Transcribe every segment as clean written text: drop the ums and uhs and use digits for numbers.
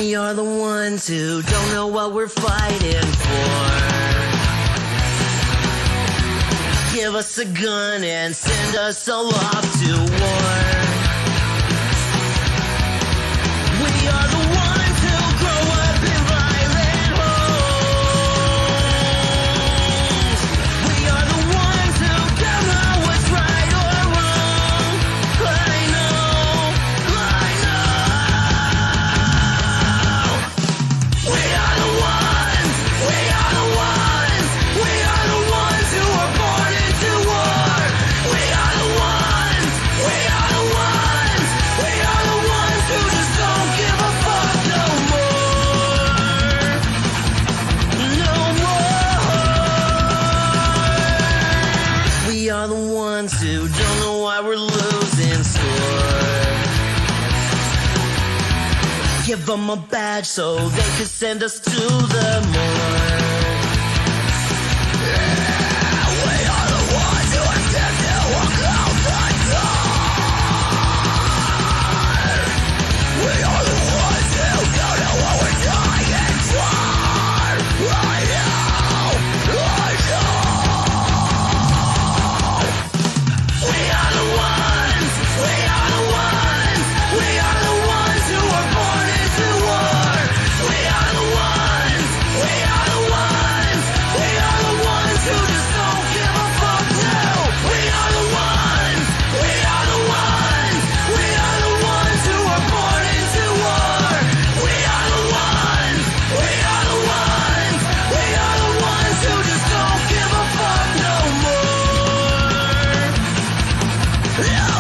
We are the ones who don't know what we're fighting for. Give us a gun and send us all off to war. We are the ones who grow up in violent homes. We are the ones who don't know what's right or wrong. I know. We are the ones. We are the ones. We are the ones who are born into war. We are the ones. We are the ones. We are the ones who just don't give a fuck no more. No more. We are the ones who don't know why we're losing score. Give them a badge so they could send us to the morgue. We are the ones who attempt to walk out the door. We are the ones who don't know what we're dying for. I know. We are the ones. We are the ones. We are the ones who are born into war. We are the ones. We are the ones. We are the ones who just don't give a fuck now. We are the ones. We are the ones. We are the ones who are born into war. We are the ones. We are the ones. We are the ones who just don't give a fuck no more. No.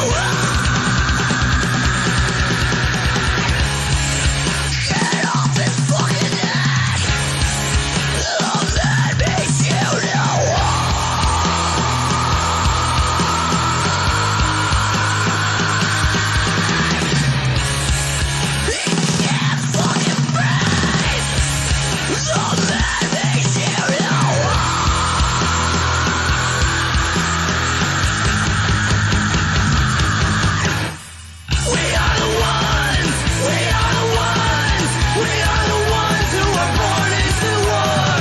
Get off this fucking neck. Love that makes you know. Can't fucking breathe. Love that makes you know. We are the ones. We are the ones. We are the ones who are born into war.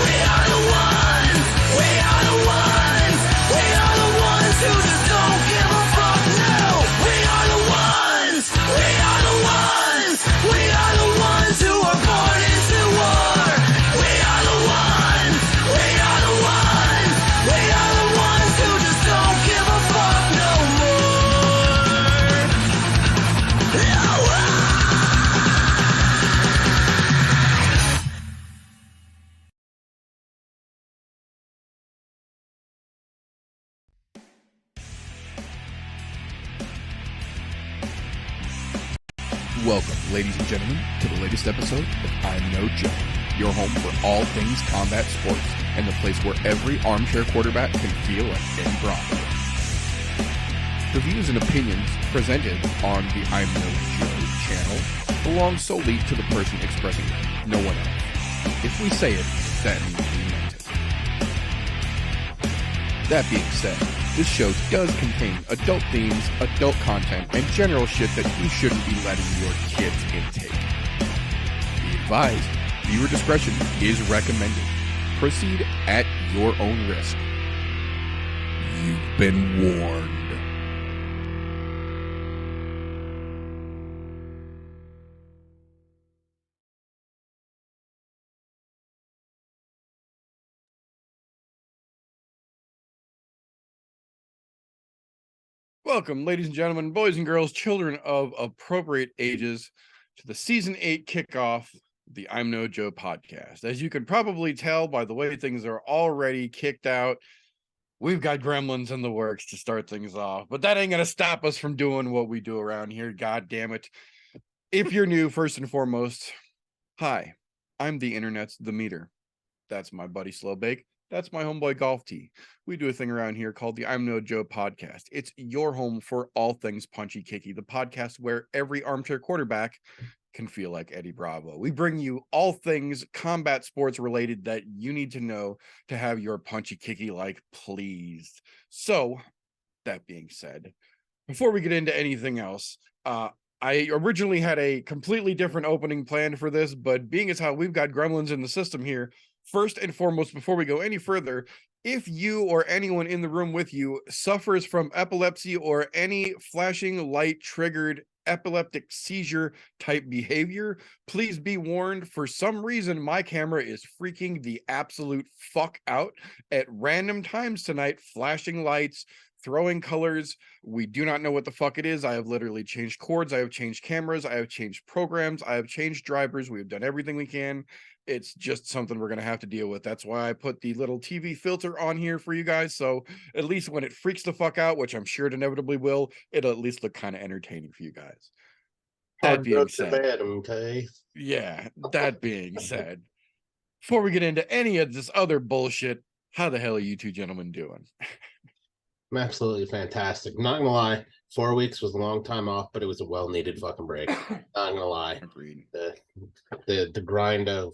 We are the ones. We are the ones. We are the ones who just don't give a fuck now. We are the ones. We are the ones. We are the ones who are born into war. We are the ones. We are the ones. We are the ones who just don't give a fuck no more. No. Welcome, ladies and gentlemen, to the latest episode of I'm No Joe, your home for all things combat sports and the place where every armchair quarterback can feel like Eddie Bravo. The views and opinions presented on the I'm No Joe channel belong solely to the person expressing them, no one else. If we say it, that means we meant it. That being said, this show does contain adult themes, adult content, and general shit that you shouldn't be letting your kids intake. Be advised, viewer discretion is recommended. Proceed at your own risk. You've been warned. Welcome, ladies and gentlemen, boys and girls, children of appropriate ages, to the Season 8 kickoff of the I'm No Joe podcast. As you can probably tell by the way things are already kicked out, we've got gremlins in the works to start things off. But that ain't going to stop us from doing what we do around here, god damn it. If you're new, first and foremost, hi, I'm the internet's The Meter. That's my buddy Slowbake. That's my homeboy Golf Tee. We do a thing around here called the I'm No Joe podcast. It's your home for all things punchy kicky, the podcast where every armchair quarterback can feel like Eddie Bravo. We bring you all things combat sports related that you need to know to have your punchy kicky like pleased. So, that being said, before we get into anything else, I originally had a completely different opening planned for this, but being as how we've got gremlins in the system here, first and foremost, before we go any further, if you or anyone in the room with you suffers from epilepsy or any flashing light triggered epileptic seizure type behavior, please be warned. For some reason, my camera is freaking the absolute fuck out at random times tonight, flashing lights, throwing colors. We do not know what the fuck it is. I have literally changed cords. I have changed cameras. I have changed programs. I have changed drivers. We have done everything we can. It's just something we're going to have to deal with. That's why I put the little TV filter on here for you guys. So at least when it freaks the fuck out, which I'm sure it inevitably will, it'll at least look kind of entertaining for you guys. That being said, yeah, that being said, before we get into any of this other bullshit, how the hell are you two gentlemen doing? I'm absolutely fantastic. Not gonna lie, 4 weeks was a long time off, but it was a well-needed fucking break. Not gonna lie. Agreed. The grind of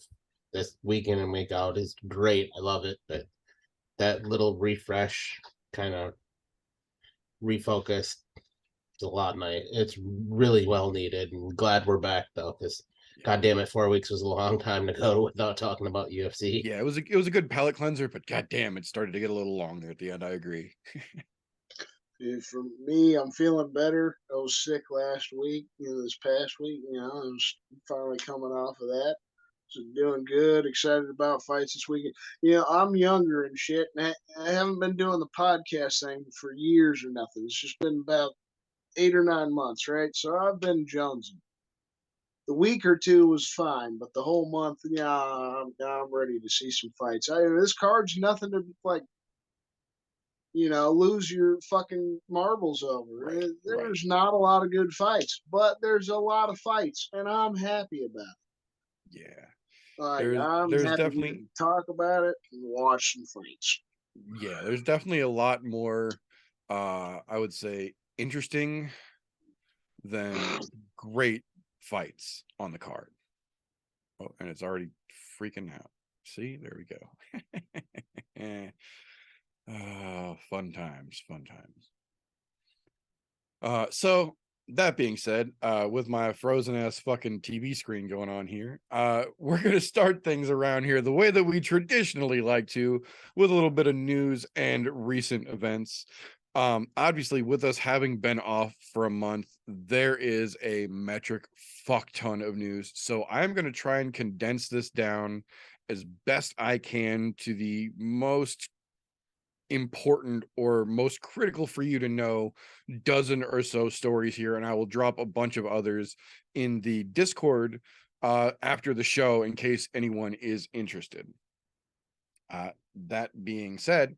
this week in and week out is great. I love it. But that little refresh kind of refocused a lot night. It's really well needed, and glad we're back though, because god damn it, 4 weeks was a long time to go without talking about UFC. Yeah, it was a good palate cleanser, but god damn, it started to get a little long there at the end. I agree. For me, I'm feeling better. I was sick last week, this past week, I was finally coming off of that. So doing good, excited about fights this weekend. I'm younger and shit, and I haven't been doing the podcast thing for years or nothing. It's just been about 8 or 9 months, right? So I've been jonesing. The week or two was fine, but the whole month, I'm ready to see some fights. This card's nothing to lose your fucking marbles over. Right, There's not a lot of good fights, but there's a lot of fights, and I'm happy about it. Yeah. I'm there's happy definitely to talk about it and watch some fights. Yeah, there's definitely a lot more I would say interesting than great fights on the card. Oh, and it's already freaking out. See, there we go. Fun times. So that being said, with my frozen ass fucking TV screen going on here, we're gonna start things around here the way that we traditionally like to, with a little bit of news and recent events. Obviously, with us having been off for a month, there is a metric fuck ton of news. So I'm gonna try and condense this down as best I can to the most important or most critical for you to know dozen or so stories here, and I will drop a bunch of others in the Discord after the show in case anyone is interested. That being said,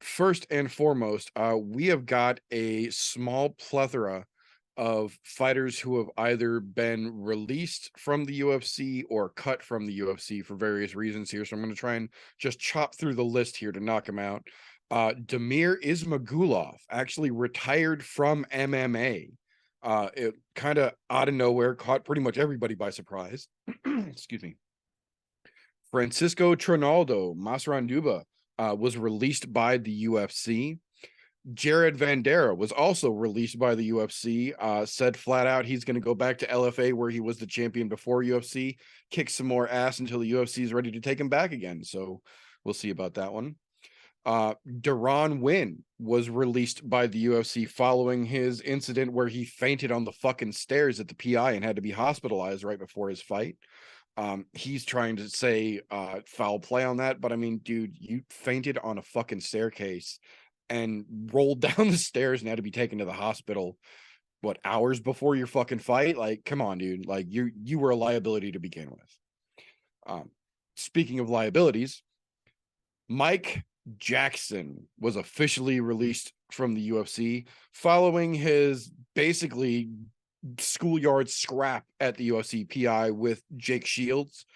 first and foremost, we have got a small plethora of fighters who have either been released from the UFC or cut from the UFC for various reasons here. So I'm going to try and just chop through the list here to knock them out. Damir Ismagulov actually retired from MMA. It kind of out of nowhere caught pretty much everybody by surprise. Excuse me. Francisco Trinaldo Massaranduba was released by the UFC. Jared Vandera was also released by the UFC, said flat out he's going to go back to LFA where he was the champion before UFC, kick some more ass until the UFC is ready to take him back again. So we'll see about that one. Deron Wynn was released by the UFC following his incident where he fainted on the fucking stairs at the PI and had to be hospitalized right before his fight. He's trying to say foul play on that, but I mean, dude, you fainted on a fucking staircase and rolled down the stairs and had to be taken to the hospital hours before your fucking fight. Like, come on, dude. Like, you were a liability to begin with. Speaking of liabilities, Mike Jackson was officially released from the UFC following his basically schoolyard scrap at the UFC PI with Jake Shields.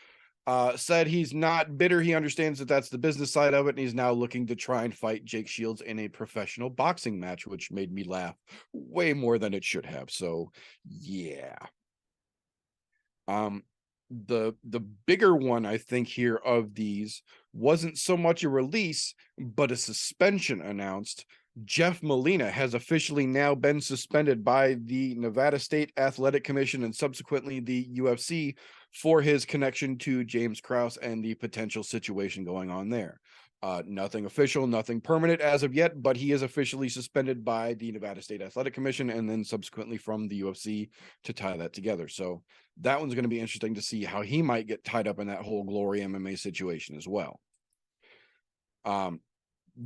Said he's not bitter. He understands that that's the business side of it, and he's now looking to try and fight Jake Shields in a professional boxing match, which made me laugh way more than it should have. So, yeah. The bigger one, I think, here of these wasn't so much a release, but a suspension announced Jeff Molina has officially now been suspended by the Nevada State Athletic Commission and subsequently the UFC for his connection to James Krause and the potential situation going on there. Nothing official, nothing permanent as of yet, but he is officially suspended by the Nevada State Athletic Commission and then subsequently from the UFC to tie that together. So that one's going to be interesting to see how he might get tied up in that whole Glory MMA situation as well.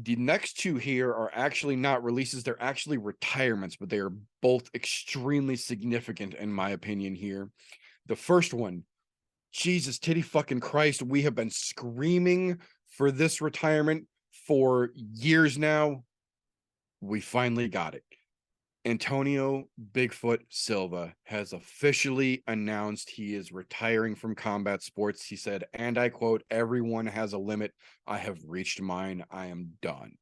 The next two here are actually not releases, they're actually retirements, but they are both extremely significant in my opinion here. The first one, Jesus titty fucking Christ, we have been screaming for this retirement for years now. We finally got it. Antonio Bigfoot Silva has officially announced he is retiring from combat sports. He said, and I quote, "Everyone has a limit. I have reached mine. I am done."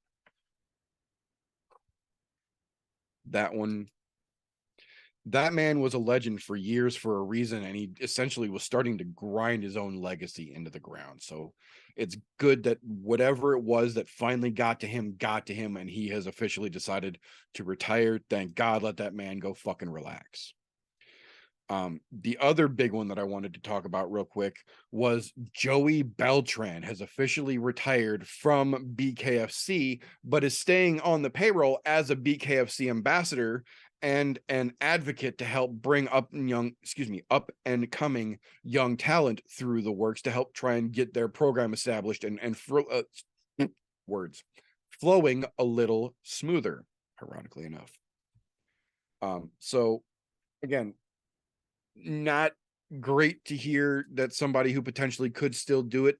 That one, that man was a legend for years for a reason, and he essentially was starting to grind his own legacy into the ground. So it's good that whatever it was that finally got to him, and he has officially decided to retire. Thank God, let that man go fucking relax. The other big one that I wanted to talk about real quick was Joey Beltran has officially retired from BKFC, but is staying on the payroll as a BKFC ambassador and an advocate to help bring up up and coming young talent through the works to help try and get their program established and flowing a little smoother, ironically enough. So again, not great to hear that somebody who potentially could still do it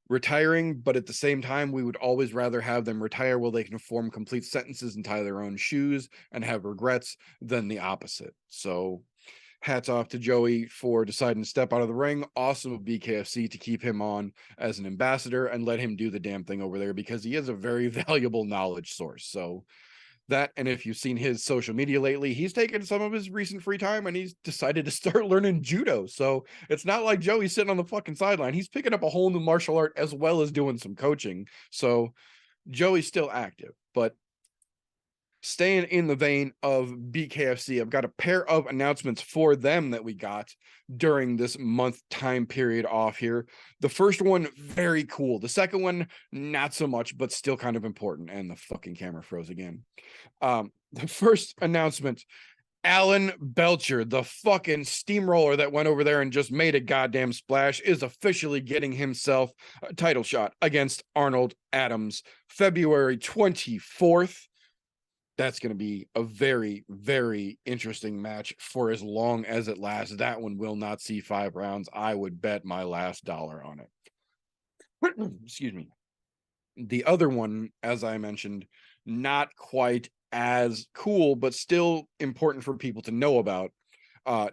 retiring, but at the same time, we would always rather have them retire while they can form complete sentences and tie their own shoes and have regrets than the opposite. So hats off to Joey for deciding to step out of the ring. Awesome of BKFC to keep him on as an ambassador and let him do the damn thing over there, because he is a very valuable knowledge source. So that, and if you've seen his social media lately, he's taken some of his recent free time and he's decided to start learning judo. So it's not like Joey's sitting on the fucking sideline. He's picking up a whole new martial art as well as doing some coaching. So Joey's still active, but staying in the vein of BKFC, I've got a pair of announcements for them that we got during this month time period off here. The first one, very cool. The second one, not so much, but still kind of important. And the fucking camera froze again. The first announcement, Alan Belcher, the fucking steamroller that went over there and just made a goddamn splash, is officially getting himself a title shot against Arnold Adams, February 24th. That's going to be a very, very interesting match for as long as it lasts. That one will not see 5 rounds. I would bet my last dollar on it. Excuse me. The other one, as I mentioned, not quite as cool, but still important for people to know about.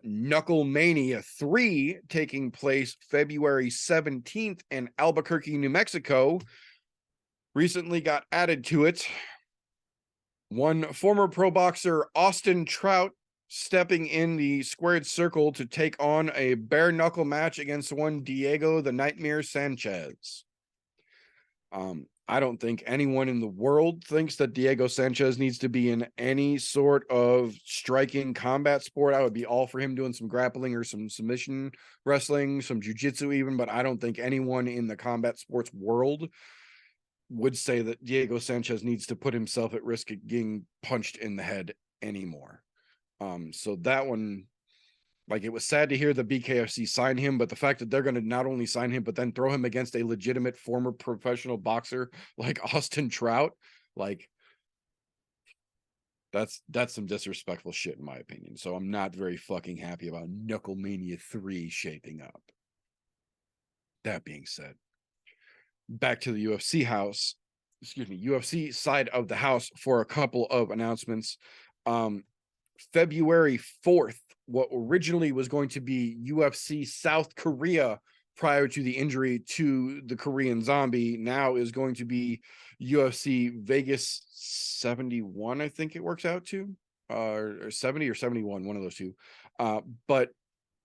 Knuckle Mania 3 taking place February 17th in Albuquerque, New Mexico. Recently got added to it. One former pro boxer, Austin Trout, stepping in the squared circle to take on a bare knuckle match against one Diego the Nightmare Sanchez. I don't think anyone in the world thinks that Diego Sanchez needs to be in any sort of striking combat sport. I would be all for him doing some grappling or some submission wrestling, some jiu-jitsu even, but I don't think anyone in the combat sports world would say that Diego Sanchez needs to put himself at risk of getting punched in the head anymore. So that one, like, it was sad to hear the BKFC sign him, but the fact that they're going to not only sign him, but then throw him against a legitimate former professional boxer like Austin Trout, like, that's some disrespectful shit in my opinion. So I'm not very fucking happy about Knuckle Mania 3 shaping up. That being said, back to the UFC house, UFC side of the house for a couple of announcements. February 4th, what originally was going to be UFC South Korea prior to the injury to the Korean Zombie, now is going to be UFC Vegas 71, I think it works out to, or 70 or 71, one of those two. But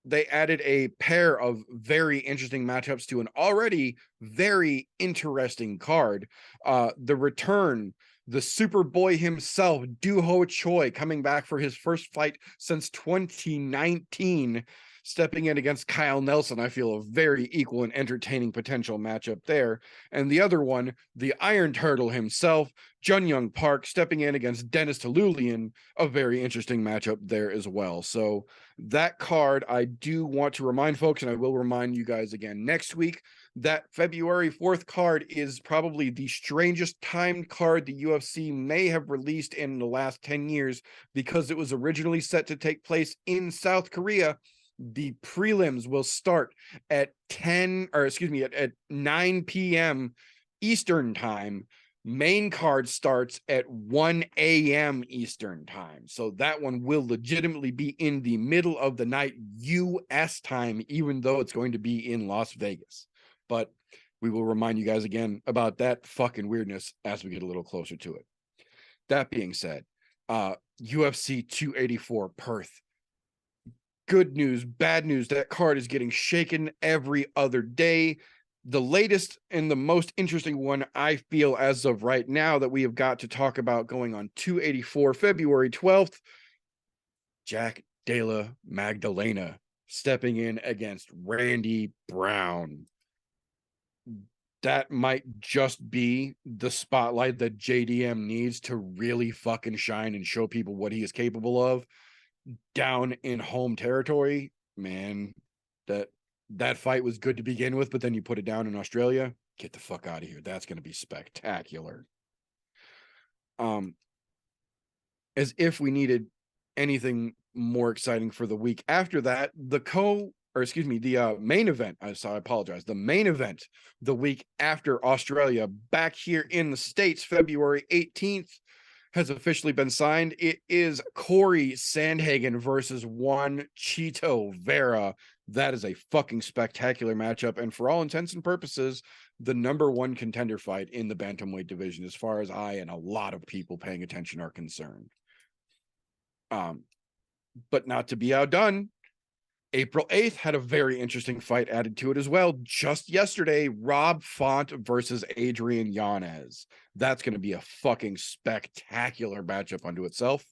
they added a pair of very interesting matchups to an already very interesting card. The return, the Superboy himself, Doo-Ho Choi, coming back for his first fight since 2019, stepping in against Kyle Nelson. I feel a very equal and entertaining potential matchup there. And the other one, the Iron Turtle himself, Jun Young Park, stepping in against Dennis Talulian, a very interesting matchup there as well. So that card, I do want to remind folks, and I will remind you guys again next week, that February 4th card is probably the strangest timed card the UFC may have released in the last 10 years, because it was originally set to take place in South Korea. The prelims will start at 9 p.m. Eastern time. Main card starts at 1 a.m. Eastern time. So that one will legitimately be in the middle of the night US time, even though it's going to be in Las Vegas. But we will remind you guys again about that fucking weirdness as we get a little closer to it. That being said, UFC 284 Perth. Good news, bad news. That card is getting shaken every other day. The latest and the most interesting one, I feel, as of right now, that we have got to talk about going on 284 February 12th, Jack Della Magdalena stepping in against Randy Brown. That might just be the spotlight that JDM needs to really fucking shine and show people what he is capable of down in home territory. Man, that fight was good to begin with, but then you put it down in Australia. Get the fuck out of here. That's going to be spectacular. As if we needed anything more exciting for the week after that, the main event. I apologize. The main event the week after Australia, back here in the States, February 18th, has officially been signed. It is Corey Sandhagen versus one Chito Vera. That is a fucking spectacular matchup, and for all intents and purposes, the number one contender fight in the bantamweight division, as far as I and a lot of people paying attention are concerned. But not to be outdone, April 8th had a very interesting fight added to it as well. Just yesterday, Rob Font versus Adrian Yanez. That's going to be a fucking spectacular matchup unto itself.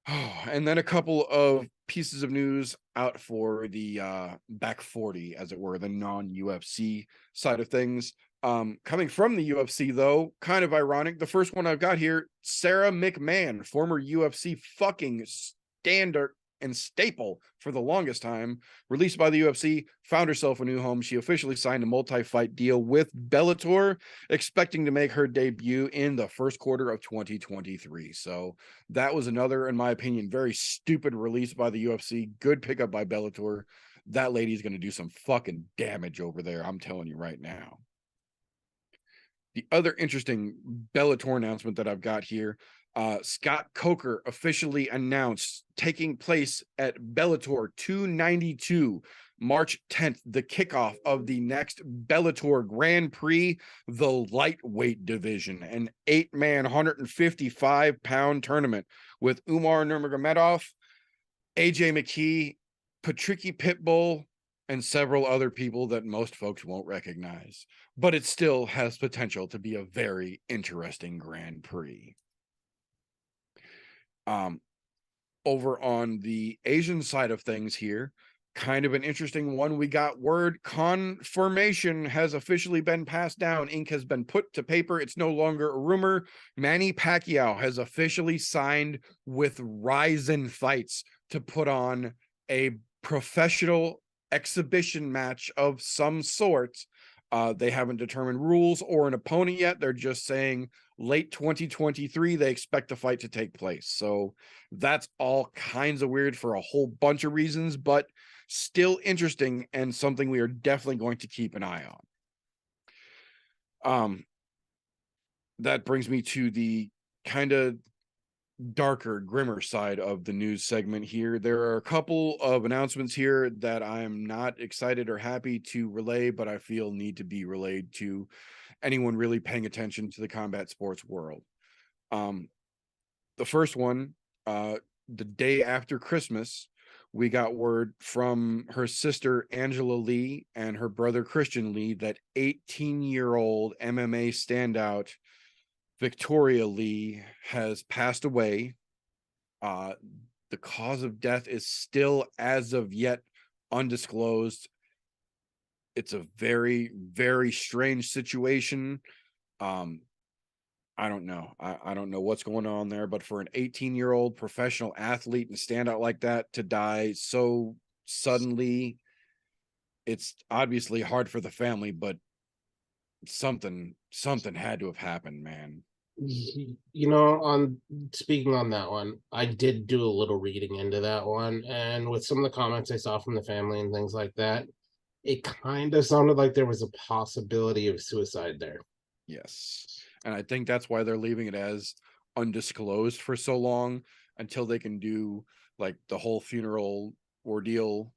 Oh, and then a couple of pieces of news out for the back 40, as it were, the non-UFC side of things. Coming from the UFC, though, kind of ironic. The first one I've got here, Sarah McMahon, former UFC fucking standard and staple for the longest time, released by the UFC, found herself a new home. She officially signed a multi-fight deal with Bellator, expecting to make her debut in the first quarter of 2023. So that was another, in my opinion, very stupid release by the UFC. Good pickup by Bellator. That lady's going to do some fucking damage over there, I'm telling you right now. The other interesting Bellator announcement that I've got here, Scott Coker officially announced, taking place at Bellator 292, March 10th, the kickoff of the next Bellator Grand Prix, the lightweight division, an 8-man, 155-pound tournament with Umar Nurmagomedov, AJ McKee, Patricky Pitbull, and several other people that most folks won't recognize. But it still has potential to be a very interesting Grand Prix. Over on the Asian side of things here, kind of an interesting one. We got word confirmation has officially been passed down. Ink has been put to paper. It's no longer a rumor. Manny Pacquiao has officially signed with Ryzen Fights to put on a professional exhibition match of some sort. They haven't determined rules or an opponent yet. They're just saying late 2023, they expect the fight to take place. So that's all kinds of weird for a whole bunch of reasons, but still interesting and something we are definitely going to keep an eye on. That brings me to the kind of darker, grimmer side of the news segment here. There are a couple of announcements here that I'm not excited or happy to relay, but I feel need to be relayed to anyone really paying attention to the combat sports world. The first one, the day after Christmas, we got word from her sister Angela Lee and her brother Christian Lee that 18-year-old MMA standout Victoria Lee has passed away. The cause of death is still, as of yet, undisclosed. It's a very, very strange situation. I don't know. I don't know what's going on there, but for an 18-year-old professional athlete and stand out like that to die so suddenly, it's obviously hard for the family, but something had to have happened, man. You know, on speaking on that one, I did do a little reading into that one, and with some of the comments I saw from the family and things like that, it kind of sounded like there was a possibility of suicide there. Yes. And I think that's why they're leaving it as undisclosed for so long until they can do like the whole funeral ordeal.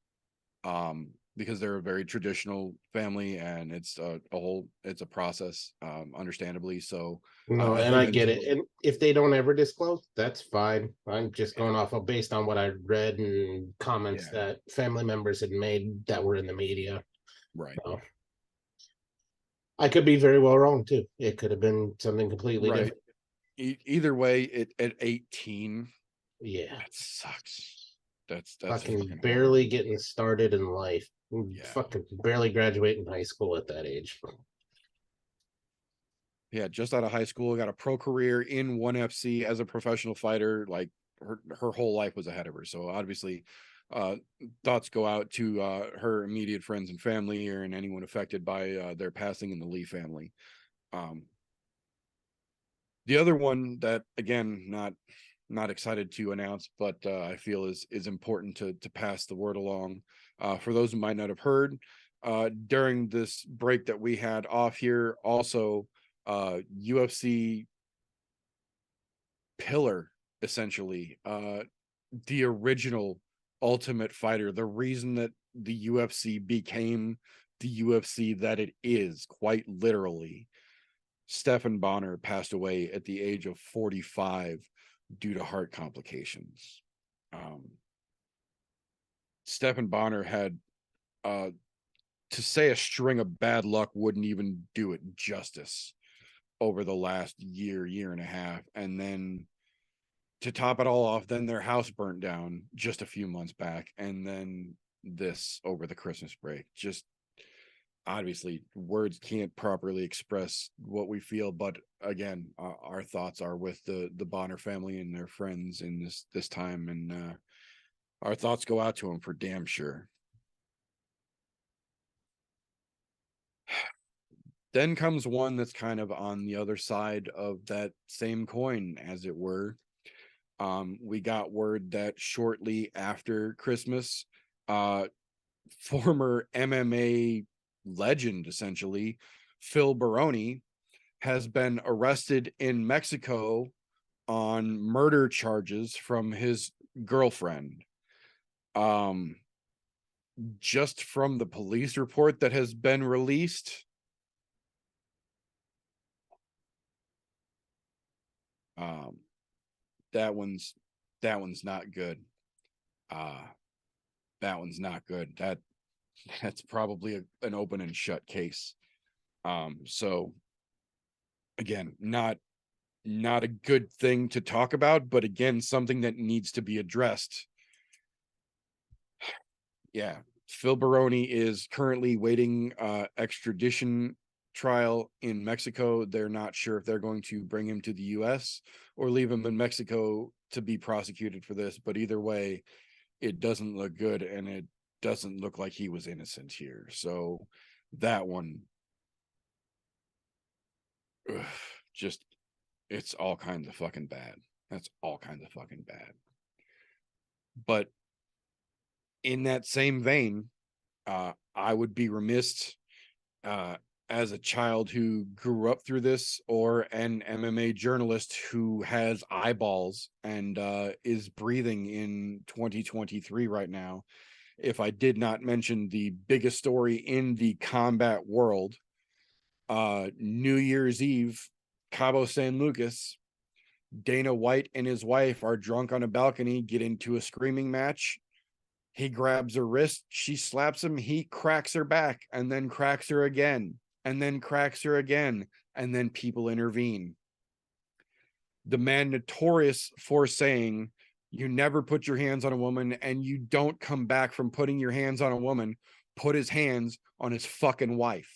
Because they're a very traditional family and it's it's a process, understandably. So No, I and think I get it. until, And if they don't ever disclose, that's fine. I'm just yeah, going off of based on what I read and comments yeah, that family members had made that were in the media. right, So I could be very well wrong too. It could have been something completely right. different. Either way, it at 18, Yeah. that sucks. That's Fucking fucking barely horrible. getting started in life. Yeah. Fucking barely graduating high school at that age. Yeah, just out of high school, got a pro career in ONE FC as a professional fighter. Like her whole life was ahead of her. So obviously, uh, thoughts go out to her immediate friends and family, and anyone affected by their passing in the Lee family. Um, the other one that, again, not excited to announce, but I feel is important to pass the word along for those who might not have heard during this break that we had off here. Also, UFC pillar, essentially, the original Ultimate Fighter, the reason that the UFC became the UFC that it is, quite literally. Stephan Bonner passed away at the age of 45 due to heart complications. Stephan Bonner had, to say a string of bad luck wouldn't even do it justice over the last year and a half. And then to top it all off, then their house burnt down just a few months back. And then this over the Christmas break. Just obviously words can't properly express what we feel, but again, our thoughts are with the Bonner family and their friends in this time, and our thoughts go out to them for damn sure. Then comes one that's kind of on the other side of that same coin, as it were. We got word that shortly after Christmas, former MMA legend, essentially, Phil Baroni, has been arrested in Mexico on murder charges from his girlfriend. Just from the police report that has been released, that one's not good. That one's not good. That's probably an open and shut case. So again, not a good thing to talk about, but again, something that needs to be addressed. Yeah, Phil Baroni is currently waiting extradition trial in Mexico. They're not sure if they're going to bring him to the US or leave him in Mexico to be prosecuted for this, but either way, it doesn't look good, and it doesn't look like he was innocent here. So that one, just, it's all kinds of fucking bad. That's all kinds of fucking bad. But in that same vein, I would be remiss as a child who grew up through this, or an MMA journalist who has eyeballs and is breathing in 2023 right now, if I did not mention the biggest story in the combat world. New Year's Eve, Cabo San Lucas, Dana White and his wife are drunk on a balcony, get into a screaming match, He grabs her wrist, she slaps him, he cracks her back, and then cracks her again, and then cracks her again, and then people intervene. The man notorious for saying, you never put your hands on a woman and you don't come back from putting your hands on a woman, put his hands on his fucking wife.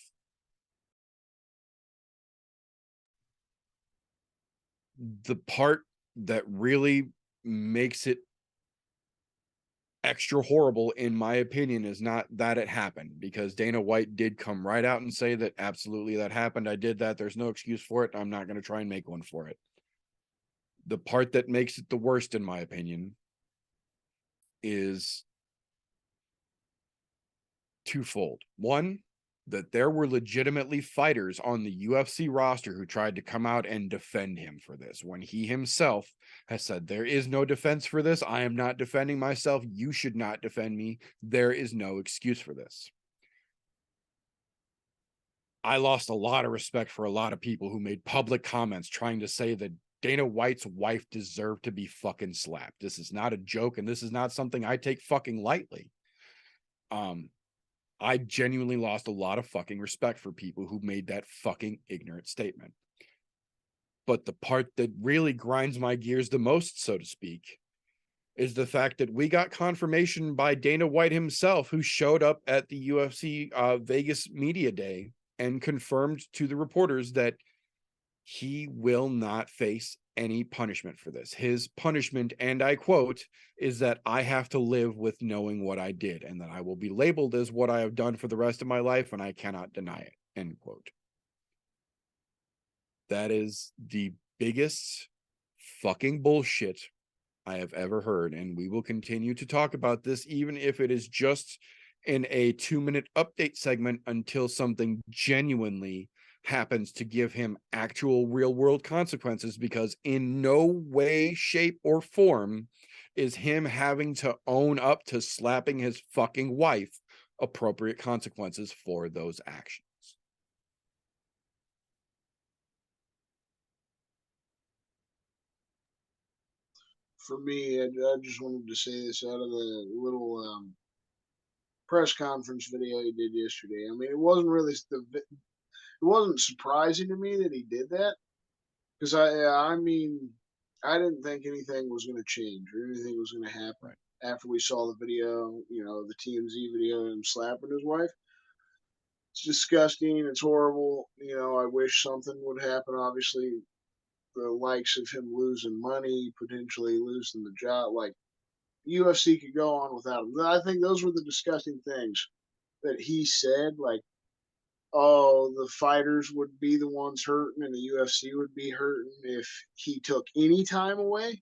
The part that really makes it extra horrible, in my opinion, is not that it happened, because Dana White did come right out and say that absolutely that happened. I did that. There's no excuse for it. I'm not going to try and make one for it. The part that makes it the worst, in my opinion, is twofold. One, that there were legitimately fighters on the UFC roster who tried to come out and defend him for this, when he himself has said, there is no defense for this. I am not defending myself. You should not defend me. There is no excuse for this. I lost a lot of respect for a lot of people who made public comments trying to say that Dana White's wife deserved to be fucking slapped. This is not a joke, and this is not something I take fucking lightly. I genuinely lost a lot of fucking respect for people who made that fucking ignorant statement. But the part that really grinds my gears the most, so to speak, is the fact that we got confirmation by Dana White himself, who showed up at the UFC Vegas Media Day and confirmed to the reporters that he will not face any punishment for this. His punishment, and I quote, is that I have to live with knowing what I did, and that I will be labeled as what I have done for the rest of my life, and I cannot deny it, end quote. That is the biggest fucking bullshit I have ever heard, and we will continue to talk about this, even if it is just in a 2-minute update segment, until something genuinely happens to give him actual real world consequences, because in no way, shape, or form is him having to own up to slapping his fucking wife appropriate consequences for those actions. For me, I just wanted to say this out of the little press conference video he did yesterday. I mean, it wasn't really it wasn't surprising to me that he did that, because I mean, I didn't think anything was going to change or anything was going to happen after we saw the video, the TMZ video of him slapping his wife. It's disgusting. It's horrible. I wish something would happen. Obviously, the likes of him losing money, potentially losing the job, like UFC could go on without him. I think those were the disgusting things that he said, like, oh, the fighters would be the ones hurting and the UFC would be hurting if he took any time away.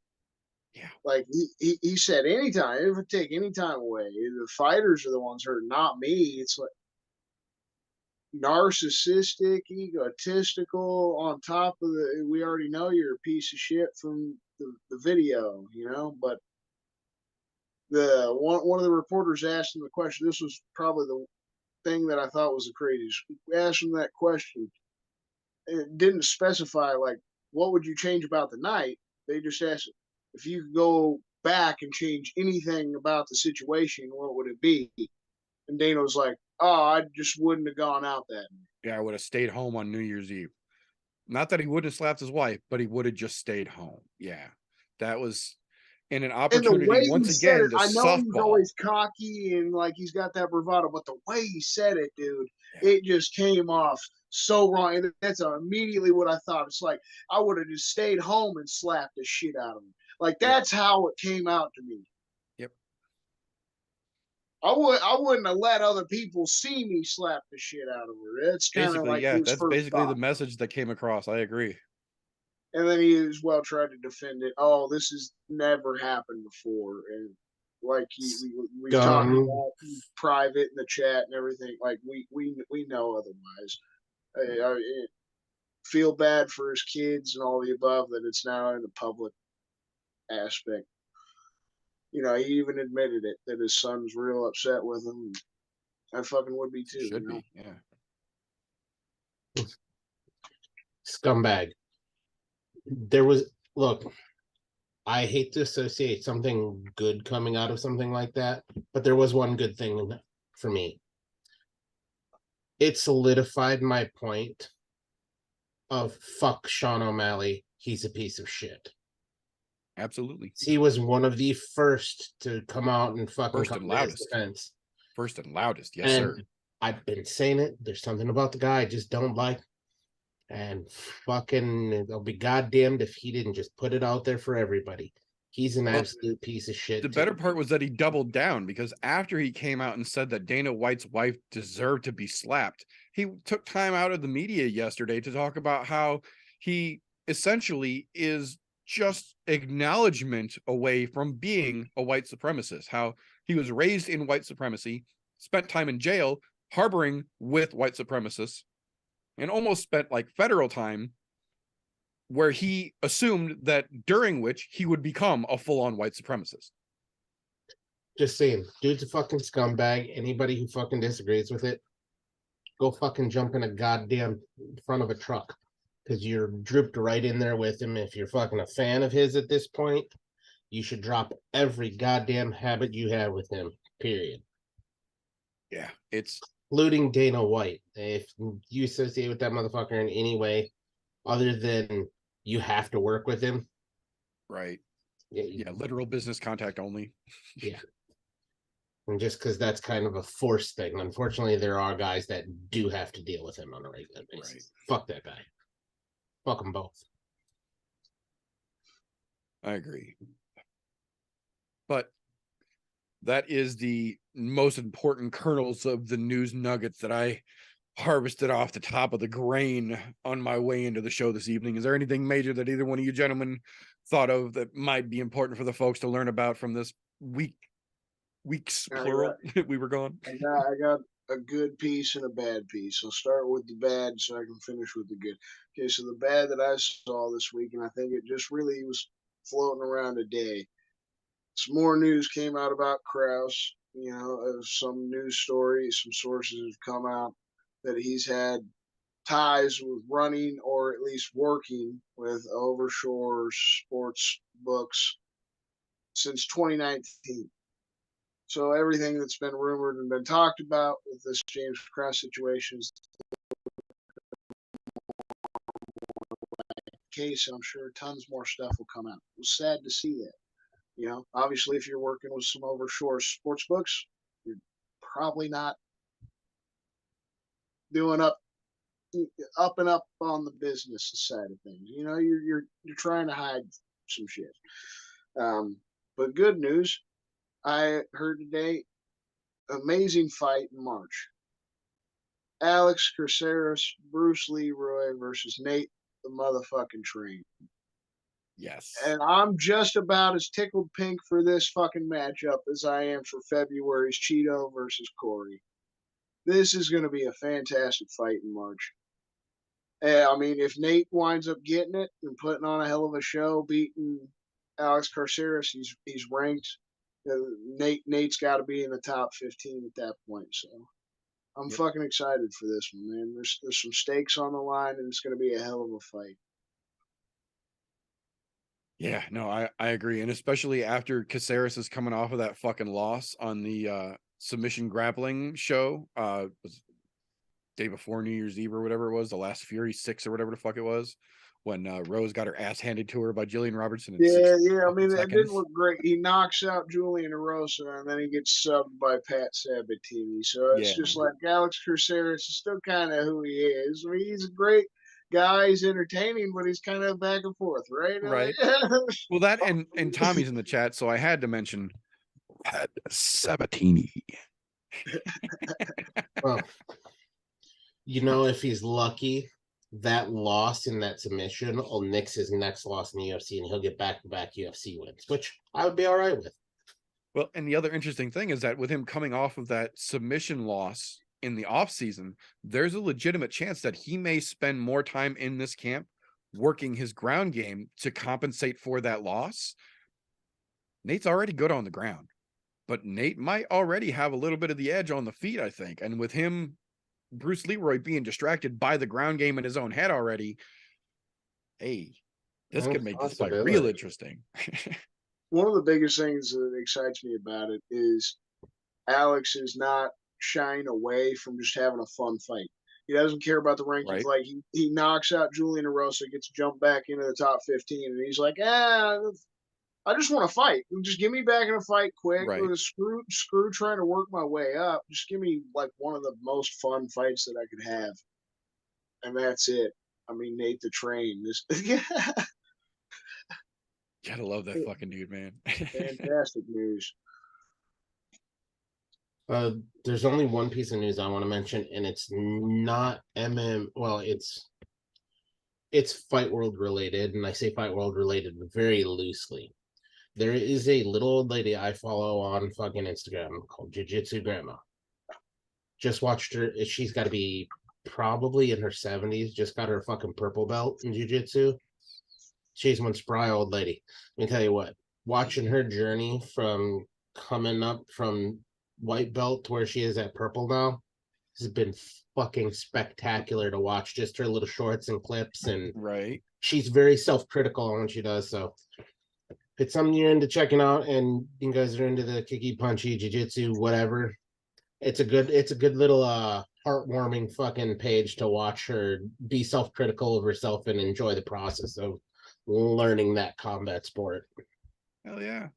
Yeah. Like he said, anytime, it would take any time away. The fighters are the ones hurting, not me. It's like narcissistic, egotistical, on top of we already know you're a piece of shit from the video, but the one of the reporters asked him the question. This was probably the thing that I thought was the craziest. We asked him that question. It didn't specify, like, what would you change about the night. They just asked, if you could go back and change anything about the situation, what would it be? And Dana was like, oh, I just wouldn't have gone out that night. Yeah, I would have stayed home on New Year's Eve. Not that he wouldn't have slapped his wife, but he would have just stayed home. Yeah, that was in an opportunity. And the way once he said again, it, the I know softball. he's always cocky and like he's got that bravado, but the way he said it, dude, it just came off so wrong. And that's immediately what I thought. It's like, I would have just stayed home and slapped the shit out of him. Like, that's how it came out to me. Yep. I wouldn't have let other people see me slap the shit out of her. That's kind of like his that's first basically thought. the message that came across. I agree. And then he as well tried to defend it. Oh, this has never happened before. And like we talked about private in the chat and everything. Like we know otherwise. I feel bad for his kids and all the above, that it's now in the public aspect. He even admitted it, that his son's real upset with him. I fucking would be too. Should be, yeah. Scumbag. Look, I hate to associate something good coming out of something like that, but there was one good thing for me. It solidified my point of fuck Sean O'Malley. He's a piece of shit. Absolutely. He was one of the first to come out and fucking First come and to his loudest. defense. First and loudest, yes, And sir. I've been saying it. There's something about the guy I just don't like. And fucking, it'll be goddamned if he didn't just put it out there for everybody. He's an absolute piece of shit. The better part was that he doubled down, because after he came out and said that Dana White's wife deserved to be slapped, he took time out of the media yesterday to talk about how he essentially is just acknowledgement away from being a white supremacist, how he was raised in white supremacy, spent time in jail harboring with white supremacists, and almost spent like federal time where he assumed that during which he would become a full-on white supremacist. Just saying, dude's a fucking scumbag. Anybody who fucking disagrees with it, go fucking jump in a goddamn front of a truck, because you're drooped right in there with him. If you're fucking a fan of his at this point, you should drop every goddamn habit you have with him, period. Yeah, it's Including Dana White. If you associate with that motherfucker in any way other than you have to work with him, right. yeah, Yeah, literal business contact only. yeah. And just because that's kind of a forced thing. Unfortunately, there are guys that do have to deal with him on a regular basis. Right. Fuck that guy. Fuck them both. I agree. But that is the most important kernels of the news nuggets that I harvested off the top of the grain on my way into the show this evening. Is there anything major that either one of you gentlemen thought of that might be important for the folks to learn about from this weeks plural we were gone? I got a good piece and a bad piece. I'll start with the bad so I can finish with the good. Okay, so the bad that I saw this week, and I think it just really was floating around today. Some more news came out about Kraus. You know, some news stories, some sources have come out that he's had ties with running or at least working with Overshore sports books since 2019. So everything that's been rumored and been talked about with this James Krause situation is the case. I'm sure tons more stuff will come out. It was sad to see that. You know, obviously, if you're working with some Overshore sports books, you're probably not doing up and up on the business side of things. You know, you're trying to hide some shit. But good news, I heard today, amazing fight in March. Alex Caceres, Bruce Leroy versus Nate the motherfucking Train. Yes. And I'm just about as tickled pink for this fucking matchup as I am for February's Cheeto versus Corey. This is going to be a fantastic fight in March. I mean, if Nate winds up getting it and putting on a hell of a show, beating Alex Caceres, he's ranked. Nate's got to be in the top 15 at that point. So I'm fucking excited for this one, man. There's some stakes on the line, and it's going to be a hell of a fight. Yeah, no, I agree. And especially after Caceres is coming off of that fucking loss on the submission grappling show, was day before New Year's Eve or whatever it was, the last Fury 6 or whatever the fuck it was, when Rose got her ass handed to her by Jillian Robertson. Yeah. I mean, it didn't look great. He knocks out Julian Erosa, and then he gets subbed by Pat Sabatini. So it's just like Alex Caceres is still kind of who he is. I mean, he's a great guy. He's entertaining, but he's kind of back and forth, right? Right. Well, that and Tommy's in the chat, so I had to mention Pat Sabatini. Well, you know, if he's lucky, that loss in that submission will nix his next loss in the UFC, and he'll get back-to-back UFC wins, which I would be all right with. Well, and the other interesting thing is that with him coming off of that submission loss in the offseason, there's a legitimate chance that he may spend more time in this camp working his ground game to compensate for that loss. Nate's already good on the ground, but Nate might already have a little bit of the edge on the feet, I think. And with him, Bruce Leroy being distracted by the ground game in his own head already, hey, This could make this fight real Possibility. interesting. One of the biggest things that excites me about it is Alex is not shying away from just having a fun fight. He doesn't care about the rankings. Right. Like he knocks out Julian Erosa, gets jumped back into the top 15, and he's like, I just want to fight. Just give me back in a fight quick. Right. Screw trying to work my way up. Just give me like one of the most fun fights that I could have, and that's it. I mean, Nate the Train. This Gotta love that fucking dude, man. fantastic news. There's only one piece of news I want to mention, and it's not well, it's Fight World related, and I say Fight World related very loosely. There is a little old lady I follow on fucking Instagram called Jiu-Jitsu Grandma. Just watched her. She's got to be probably in her 70s. Just got her fucking purple belt in Jiu-Jitsu. She's one spry old lady. Let me tell you what. Watching her journey from coming up from white belt to where she is at purple now has been fucking spectacular to watch. Just her little shorts and clips, and Right. she's very self-critical on what she does. So if it's something you're into checking out, and you guys are into the kicky punchy jiu-jitsu, whatever, it's a good little heartwarming fucking page to watch her be self-critical of herself and enjoy the process of learning that combat sport. Hell yeah.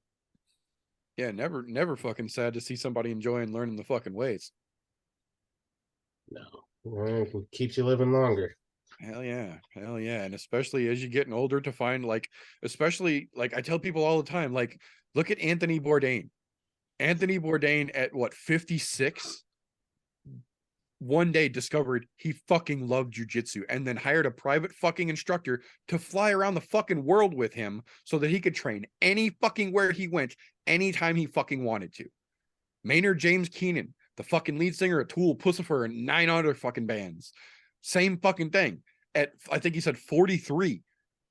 Yeah, never fucking sad to see somebody enjoying learning the fucking ways. No, it keeps you living longer. Hell yeah. And especially as you're getting older, to find especially I tell people all the time, look at Anthony Bourdain. Anthony Bourdain at 56, one day discovered he fucking loved jujitsu, and then hired a private fucking instructor to fly around the fucking world with him so that he could train any fucking where he went, anytime he fucking wanted to. Maynard James Keenan, the fucking lead singer of Tool, Pussifer, and 9 other fucking bands. Same fucking thing. At, I think he said 43,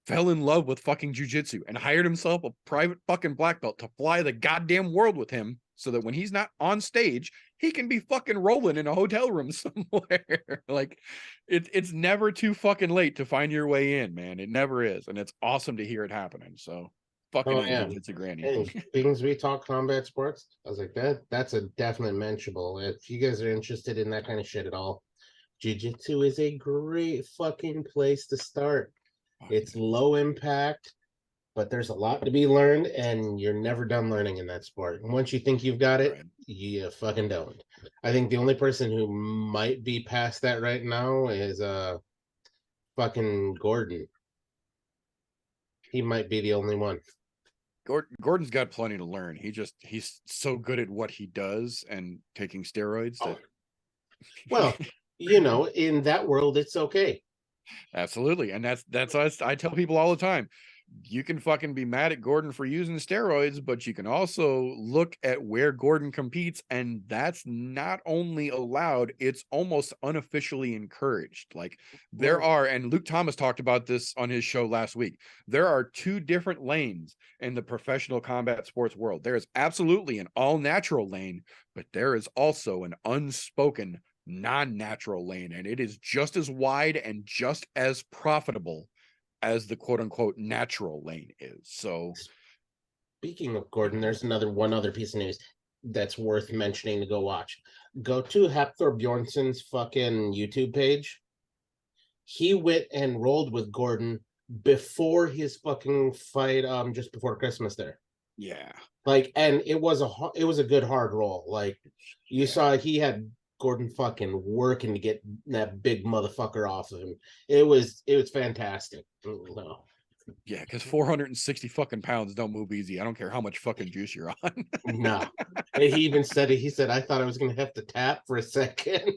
fell in love with fucking jujitsu and hired himself a private fucking black belt to fly the goddamn world with him, so that when he's not on stage, he can be fucking rolling in a hotel room somewhere. It's never too fucking late to find your way in, man. It never is. And it's awesome to hear it happening. So fucking jiu-jitsu granny. And things we talk combat sports, I was like, that's a definite mentionable. If you guys are interested in that kind of shit at all, jiu-jitsu is a great fucking place to start. It's low impact, but there's a lot to be learned, and you're never done learning in that sport. And once you think you've got it, you fucking don't. I think the only person who might be past that right now is fucking Gordon. He might be the only one. Gordon's got plenty to learn. He's so good at what he does and taking steroids that well, in that world, it's okay. Absolutely. And that's us. I tell people all the time, you can fucking be mad at Gordon for using steroids, but you can also look at where Gordon competes, and that's not only allowed, it's almost unofficially encouraged. There are, and Luke Thomas talked about this on his show last week, there are 2 different lanes in the professional combat sports world. There is absolutely an all-natural lane, but there is also an unspoken non-natural lane, and it is just as wide and just as profitable as the quote-unquote natural lane is. So speaking of Gordon, there's one other piece of news that's worth mentioning to go watch. Go to Hafthor Bjornson's fucking YouTube page. He went and rolled with Gordon before his fucking fight, just before Christmas there. Yeah. And it was a good hard roll. You saw he had Gordon fucking working to get that big motherfucker off of him. It was fantastic. No. Yeah, because 460 fucking pounds don't move easy. I don't care how much fucking juice you're on. No. He even said it. He said, I thought I was gonna have to tap for a second.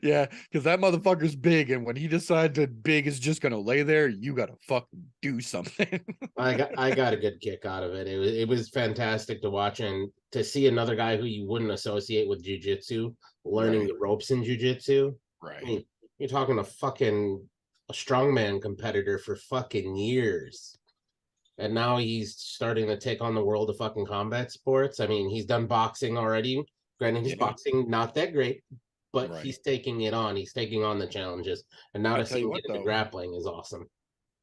Yeah, because that motherfucker's big, and when he decides that big is just gonna lay there, you gotta fucking do something. I got a good kick out of it. It was fantastic to watch, and to see another guy who you wouldn't associate with jiu-jitsu learning the ropes in jiu-jitsu. Right. I mean, you're talking a strongman competitor for fucking years, and now he's starting to take on the world of fucking combat sports. I mean, he's done boxing already. Granted, his boxing not that great, but he's taking it on. He's taking on the challenges, and now to see him get into grappling is awesome.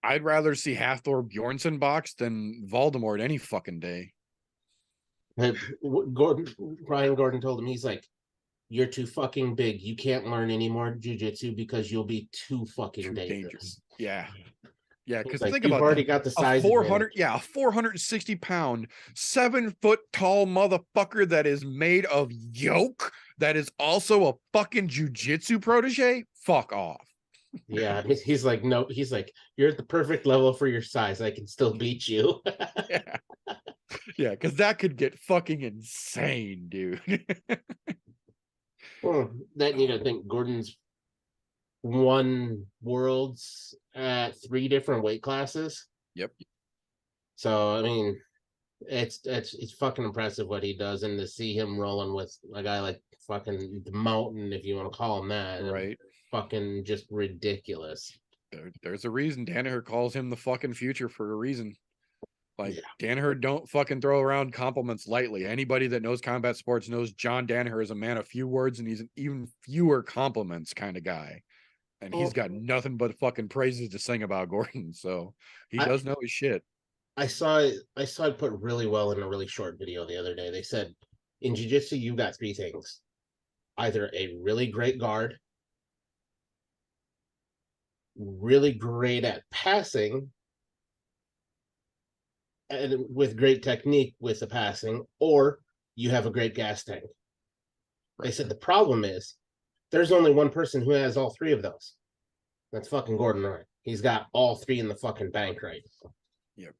I'd rather see Hathor Bjornsson box than Voldemort any fucking day. Ryan Gordon told him, he's like, you're too fucking big. You can't learn any more jujitsu because you'll be too fucking dangerous. Yeah. Yeah, because Like, think you've about already that. got the A size 400, advantage. a 460 pound, 7-foot tall motherfucker that is made of yolk, that is also a fucking jujitsu protege. Fuck off. Yeah, he's like, no, he's like, you're at the perfect level for your size. I can still beat you. Yeah. Yeah, because that could get fucking insane, dude. Then you gotta think Gordon's won worlds at 3 different weight classes. Yep. So I mean, it's fucking impressive what he does, and to see him rolling with a guy like fucking the Mountain, if you want to call him that, Right. Fucking just ridiculous. There's a reason Danaher calls him the fucking future for a reason. Like, Yeah. Danaher don't fucking throw around compliments lightly. Anybody that knows combat sports knows John Danaher is a man of few words, and he's an even fewer compliments kind of guy. And he's got nothing but fucking praises to sing about Gordon. So he does know his shit. I saw it put really well in a really short video the other day. They said in jiu-jitsu you've got 3 things: either a really great guard, really great at passing, and with great technique with the passing, or you have a great gas tank. They said the problem is there's only one person who has all 3 of those. That's fucking Gordon Ryan. He's got all 3 in the fucking bank right now. Yep.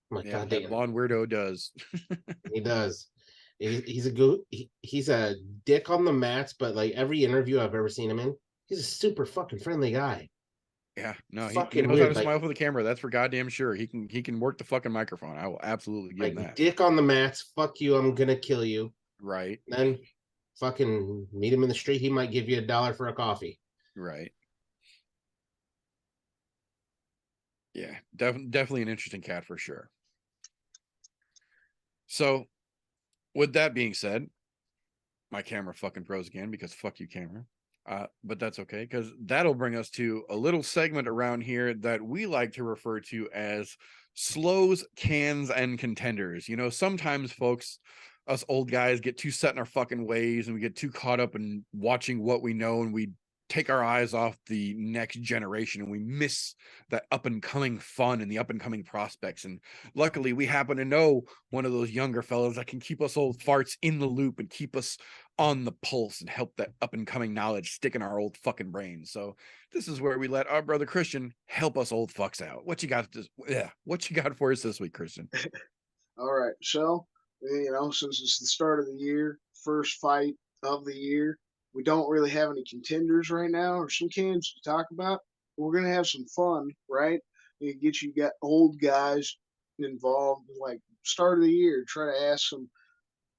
My Yeah, God that damn. blonde weirdo does. He does. He's a good. He's a dick on the mats, but like every interview I've ever seen him in, he's a super fucking friendly guy. Yeah, no, he Fucking knows how weird, to like- smile for the camera. That's for goddamn sure. He can work the fucking microphone. I will absolutely give him Like that. dick on the mats. Fuck you. I'm gonna kill you. Right. Then fucking meet him in the street. He might give you $1 for a coffee. Right. Yeah, definitely an interesting cat for sure. So, with that being said, my camera fucking froze again because fuck you, camera. But that's okay, because that'll bring us to a little segment around here that we like to refer to as slows, cans, and contenders. You know, sometimes folks, us old guys, get too set in our fucking ways and we get too caught up in watching what we know, and we take our eyes off the next generation and we miss that up and coming fun and the up and coming prospects. And luckily we happen to know one of those younger fellows that can keep us old farts in the loop and keep us on the pulse and help that up and coming knowledge stick in our old fucking brains. So this is where we let our brother Christian help us old fucks out. What you got what you got for us this week, Christian? All right, so since it's the start of the year, first fight of the year, we don't really have any contenders right now or some cans to talk about. We're gonna have some fun, right? You got old guys involved, like start of the year. Try to ask some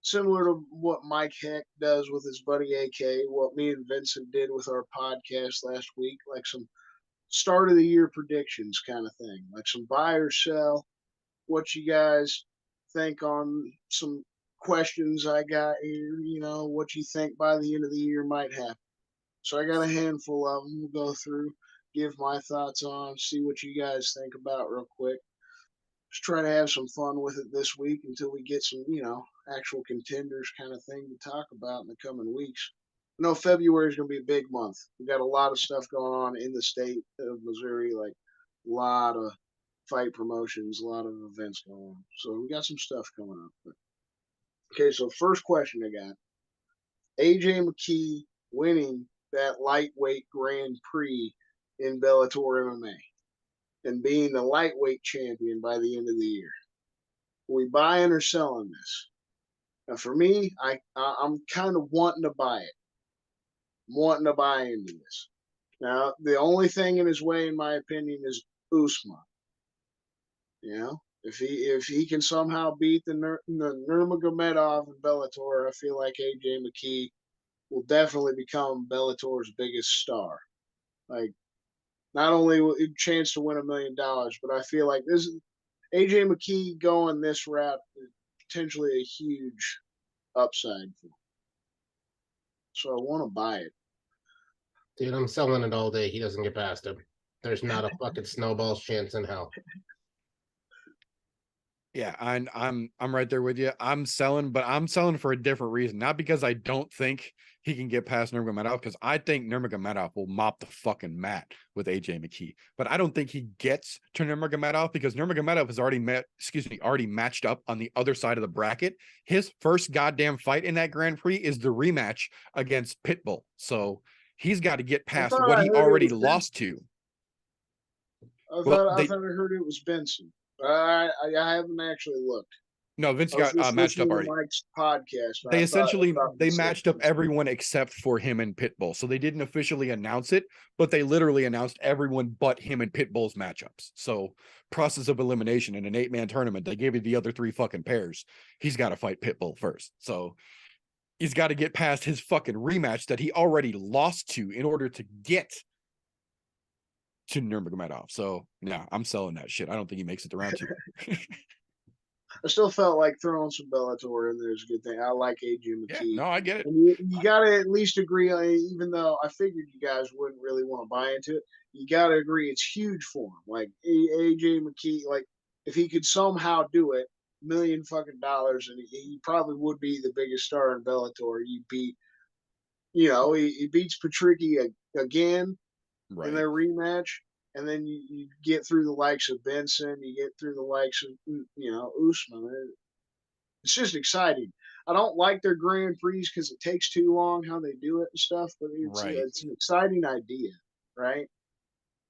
similar to what Mike Heck does with his buddy AK, what me and Vincent did with our podcast last week, like some start of the year predictions kind of thing, like some buy or sell. What you guys think on some questions I got here, what you think by the end of the year might happen. So I got a handful of them. We'll go through, give my thoughts on, see what you guys think about real quick. Just try to have some fun with it this week until we get some, actual contenders kind of thing to talk about in the coming weeks. I know February is going to be a big month. We got a lot of stuff going on in the state of Missouri, like a lot of fight promotions, a lot of events going on. So we got some stuff coming up. But, okay, so first question I got: AJ McKee winning that lightweight Grand Prix in Bellator MMA and being the lightweight champion by the end of the year. Are we buying or selling this? Now, for me, I'm kind of wanting to buy it. I'm wanting to buy into this. Now, the only thing in his way, in my opinion, is Usman. If he can somehow beat the Nurmagomedov in Bellator, I feel like AJ McKee will definitely become Bellator's biggest star. Like, not only a chance to win $1 million, but I feel like this AJ McKee going this route is potentially a huge upside for him. So I want to buy it. Dude, I'm selling it all day. He doesn't get past him. There's not a fucking snowball's chance in hell. Yeah, I'm right there with you. I'm selling, but I'm selling for a different reason. Not because I don't think he can get past Nurmagomedov, because I think Nurmagomedov will mop the fucking mat with AJ McKee. But I don't think he gets to Nurmagomedov because Nurmagomedov has already matched up on the other side of the bracket. His first goddamn fight in that Grand Prix is the rematch against Pitbull. So he's got to get past thought what I he heard it already was lost to. I Well, thought I heard it was Benson. I haven't actually looked. No, Vince I was got just matched up listening to already. Mike's podcast. They essentially they matched up everyone except for him and Pitbull. So they didn't officially announce it, but they literally announced everyone but him and Pitbull's matchups. So process of elimination in an 8-man tournament, they gave you the other 3 fucking pairs. He's got to fight Pitbull first. So he's got to get past his fucking rematch that he already lost to in order to get to Nurmagomedov. So yeah, I'm selling that shit. I don't think he makes it to round 2. I still felt like throwing some Bellator in there is a good thing. I like AJ Yeah, McKee. no, I get it. And you got to at least agree on it, even though I figured you guys wouldn't really want to buy into it. You got to agree it's huge for him. Like AJ McKee, like if he could somehow do it, $1 million fucking dollars, and he probably would be the biggest star in Bellator. He beat, he beats Patricky again in Right. their rematch. And then you get through the likes of Benson, you get through the likes of, Usman. It's just exciting. I don't like their Grand Prix because it takes too long how they do it and stuff, but Right. it's an exciting idea, right?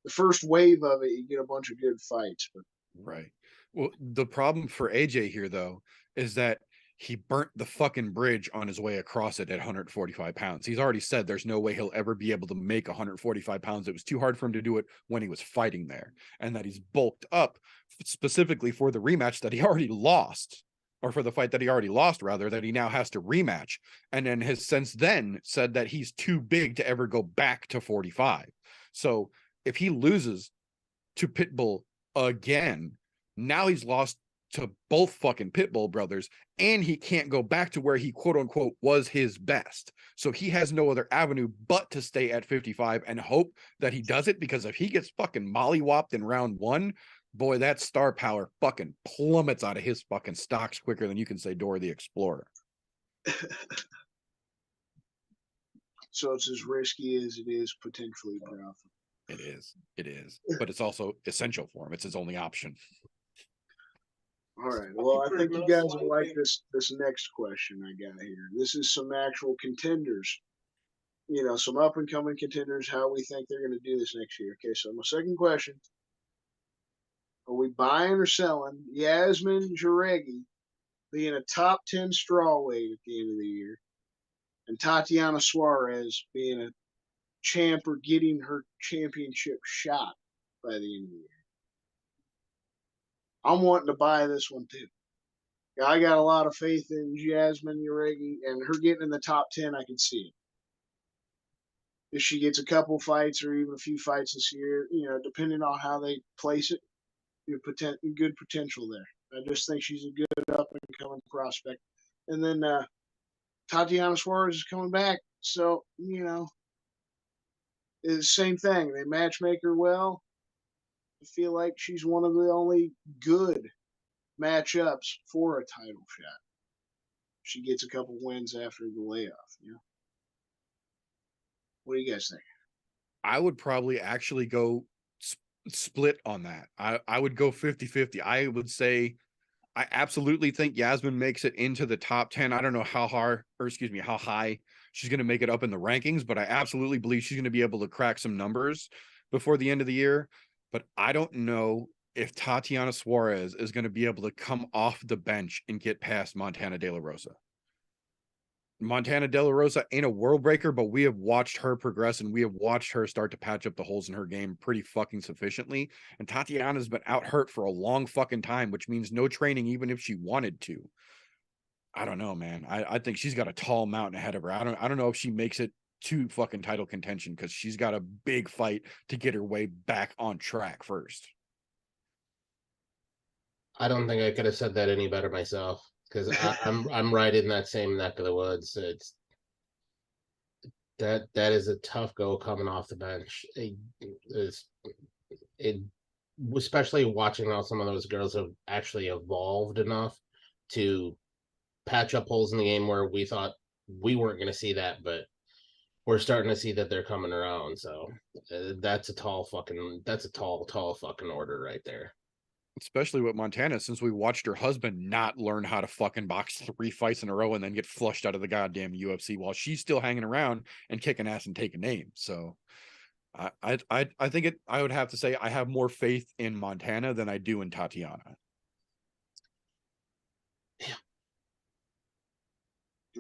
The first wave of it, you get a bunch of good fights. But Right. Well, the problem for AJ here, though, is that he burnt the fucking bridge on his way across it at 145 pounds. He's already said there's no way he'll ever be able to make 145 pounds. It was too hard for him to do it when he was fighting there. And that he's bulked up specifically for the rematch that he already lost, or for the fight that he already lost, rather, that he now has to rematch. And then has since then said that he's too big to ever go back to 45. So if he loses to Pitbull again, now he's lost to both fucking Pitbull brothers, and he can't go back to where he quote unquote was his best. So he has no other avenue but to stay at 55 and hope that he does it, because if he gets fucking mollywopped in round 1, boy, that star power fucking plummets out of his fucking stocks quicker than you can say Dora the Explorer. so it's as risky as it is potentially profitable. It is, but it's also essential for him. It's his only option. All right. Well, I think you guys will like this next question I got here. This is some actual contenders. Some up and coming contenders, how we think they're going to do this next year. Okay, so my second question. Are we buying or selling Yasmin Jareggi being a top 10 strawweight at the end of the year, and Tatiana Suarez being a champ or getting her championship shot by the end of the year? I'm wanting to buy this one too. I got a lot of faith in Yasmin Jareggi, and her getting in the top 10, I can see it. If she gets a couple fights or even a few fights this year, depending on how they place it, good potential there. I just think she's a good up and coming prospect. And then Tatiana Suarez is coming back, so it's the same thing. They matchmake her well. I feel like she's one of the only good matchups for a title shot. She gets a couple wins after the layoff. What do you guys think? I would probably actually go split on that. I would go 50-50. I would say I absolutely think Yasmin makes it into the top 10. I don't know how high she's going to make it up in the rankings, but I absolutely believe she's going to be able to crack some numbers before the end of the year. But I don't know if Tatiana Suarez is going to be able to come off the bench and get past Montana De La Rosa. Montana De La Rosa ain't a world breaker, but we have watched her progress, and we have watched her start to patch up the holes in her game pretty fucking sufficiently. And Tatiana's been out hurt for a long fucking time, which means no training, even if she wanted to. I don't know, man. I think she's got a tall mountain ahead of her. I don't know if she makes it to fucking title contention, because she's got a big fight to get her way back on track first. I don't think I could have said that any better myself, because I'm right in that same neck of the woods. It's that is a tough go coming off the bench. especially watching how some of those girls have actually evolved enough to patch up holes in the game where we thought we weren't going to see that, but we're starting to see that they're coming around. So that's a tall fucking order right there. Especially with Montana, since we watched her husband not learn how to fucking box 3 fights in a row and then get flushed out of the goddamn UFC while she's still hanging around and kicking ass and taking names. So I think I would have to say I have more faith in Montana than I do in Tatiana. Yeah.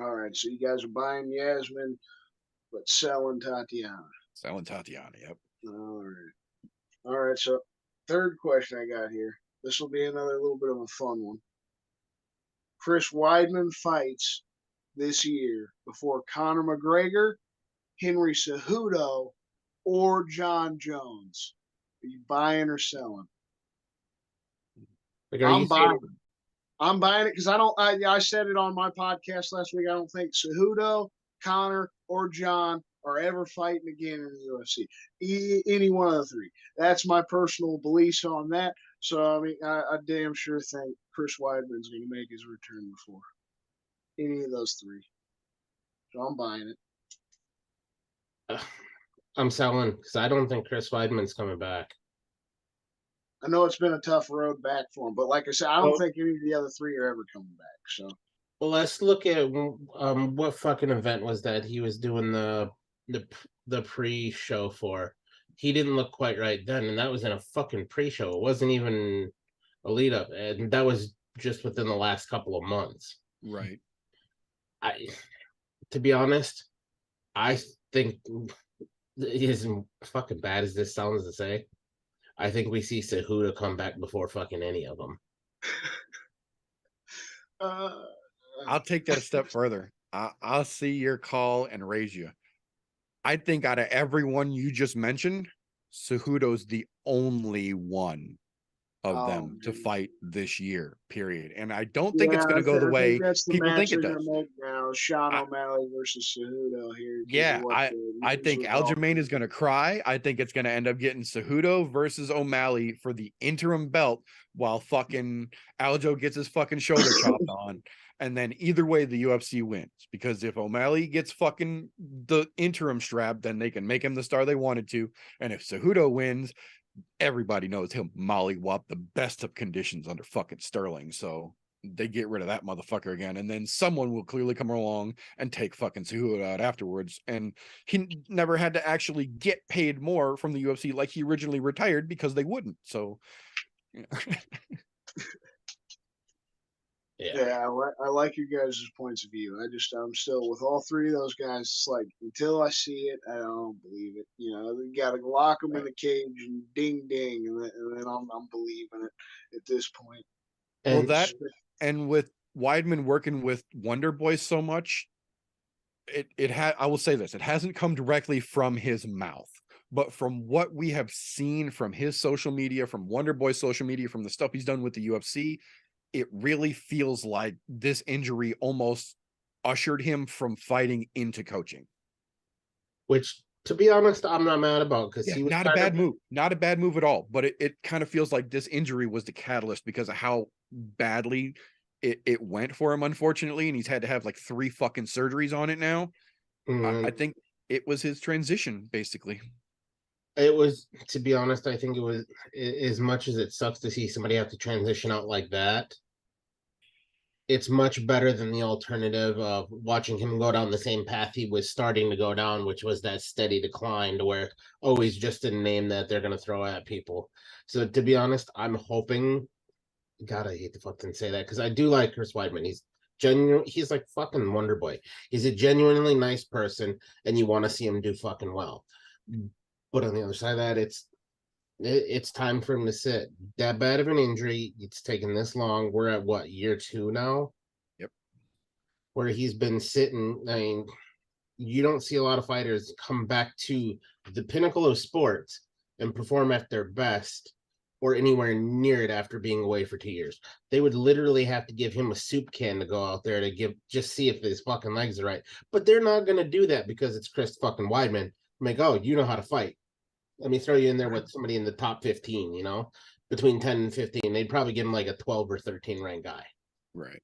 All right, so you guys are buying Yasmin, but selling Tatiana. Selling Tatiana, yep. All right. So third question I got here. This will be another little bit of a fun one. Chris Weidman fights this year before Conor McGregor, Henry Cejudo, or John Jones. Are you buying or selling? Like, I'm buying. I'm buying it because I said it on my podcast last week. I don't think Cejudo, Conor, or John are ever fighting again in the UFC. Any one of the three. That's my personal beliefs on that. So, I mean, I damn sure think Chris Weidman's going to make his return before any of those three. So I'm buying it. I'm selling because I don't think Chris Weidman's coming back. I know it's been a tough road back for him, but like I said, I don't think any of the other three are ever coming back. So, well, let's look at what fucking event was that he was doing the pre-show for. He didn't look quite right then, and that was in a fucking pre-show. It wasn't even a lead up, and that was just within the last couple of months. Right. To be honest, I think as fucking bad as this sounds to say, I think we see Cejudo come back before fucking any of them. I'll take that a step further. I'll see your call and raise you. I think out of everyone you just mentioned, Cejudo's the only one of them to fight this year, period. And I don't think it's going to go the way people think it does. Now, Sean O'Malley versus Cejudo here. Yeah, I think Aljamain is going to cry. I think it's going to end up getting Cejudo versus O'Malley for the interim belt while fucking Aljo gets his fucking shoulder chopped on. And then either way, the UFC wins. Because if O'Malley gets fucking the interim strap, then they can make him the star they wanted to. And if Cejudo wins, everybody knows he'll mollywop the best of conditions under fucking Sterling. So they get rid of that motherfucker again. And then someone will clearly come along and take fucking Cejudo out afterwards. And he never had to actually get paid more from the UFC like he originally retired because they wouldn't. So, you know. Yeah, I like you guys' points of view. I'm still with all three of those guys. It's like until I see it, I don't believe it. You know, you got to lock them in the cage and ding ding, and then I'm believing it at this point. Well, that and with Weidman working with Wonder Boy so much, I will say this: it hasn't come directly from his mouth, but from what we have seen from his social media, from Wonder Boy's social media, from the stuff he's done with the UFC. It really feels like this injury almost ushered him from fighting into coaching. Which, to be honest, I'm not mad about because he was not a bad move. Not a bad move at all. But it kind of feels like this injury was the catalyst because of how badly it went for him, unfortunately. And he's had to have like 3 fucking surgeries on it now. Mm-hmm. I think it was his transition, basically. It was, to be honest, I think it was, as much as it sucks to see somebody have to transition out like that, it's much better than the alternative of watching him go down the same path he was starting to go down, which was that steady decline to where, he's just a name that they're going to throw at people. So to be honest, I'm hoping, God, I hate to fucking say that, because I do like Chris Weidman. He's genuine. He's like fucking Wonder Boy. He's a genuinely nice person, and you want to see him do fucking well. But on the other side of that, it's time for him to sit. That bad of an injury, it's taken this long. We're at what, year 2 now? Yep. Where he's been sitting. I mean, you don't see a lot of fighters come back to the pinnacle of sports and perform at their best or anywhere near it after being away for 2 years. They would literally have to give him a soup can to go out there to just see if his fucking legs are right. But they're not going to do that because it's Chris fucking Weidman. I'm like, you know how to fight. Let me throw you in there with somebody in the top 15, you know, between 10 and 15. They'd probably give him like a 12 or 13 ranked guy. Right.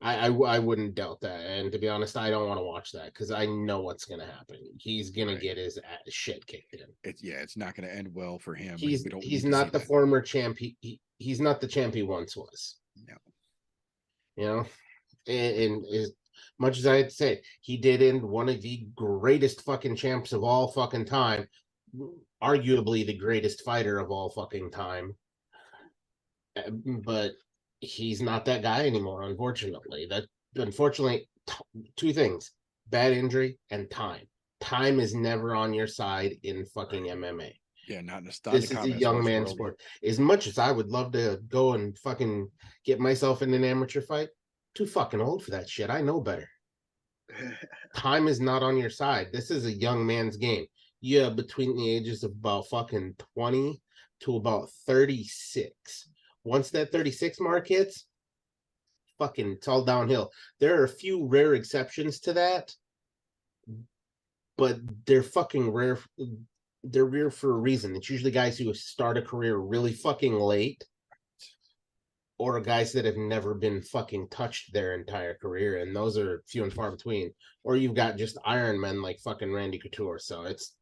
I wouldn't doubt that. And to be honest, I don't want to watch that because I know what's going to happen. He's going to get his shit kicked in. It's not going to end well for him. He's not the former champ. He's not the champ he once was. No. You know, and as much as I'd say, he did end one of the greatest fucking champs of all fucking time, arguably the greatest fighter of all fucking time. But he's not that guy anymore, unfortunately. Unfortunately, two things: bad injury and time. Time is never on your side in fucking MMA. Yeah, not this is a young man sport. As much as I would love to go and fucking get myself in an amateur fight, too fucking old for that shit. I know better. Time is not on your side. This is a young man's game. Yeah, between the ages of about fucking 20 to about 36. Once that 36 mark hits, fucking it's all downhill. There are a few rare exceptions to that, but they're fucking rare. They're rare for a reason. It's usually guys who start a career really fucking late, or guys that have never been fucking touched their entire career, and those are few and far between. Or you've got just Iron Men like fucking Randy Couture. So it's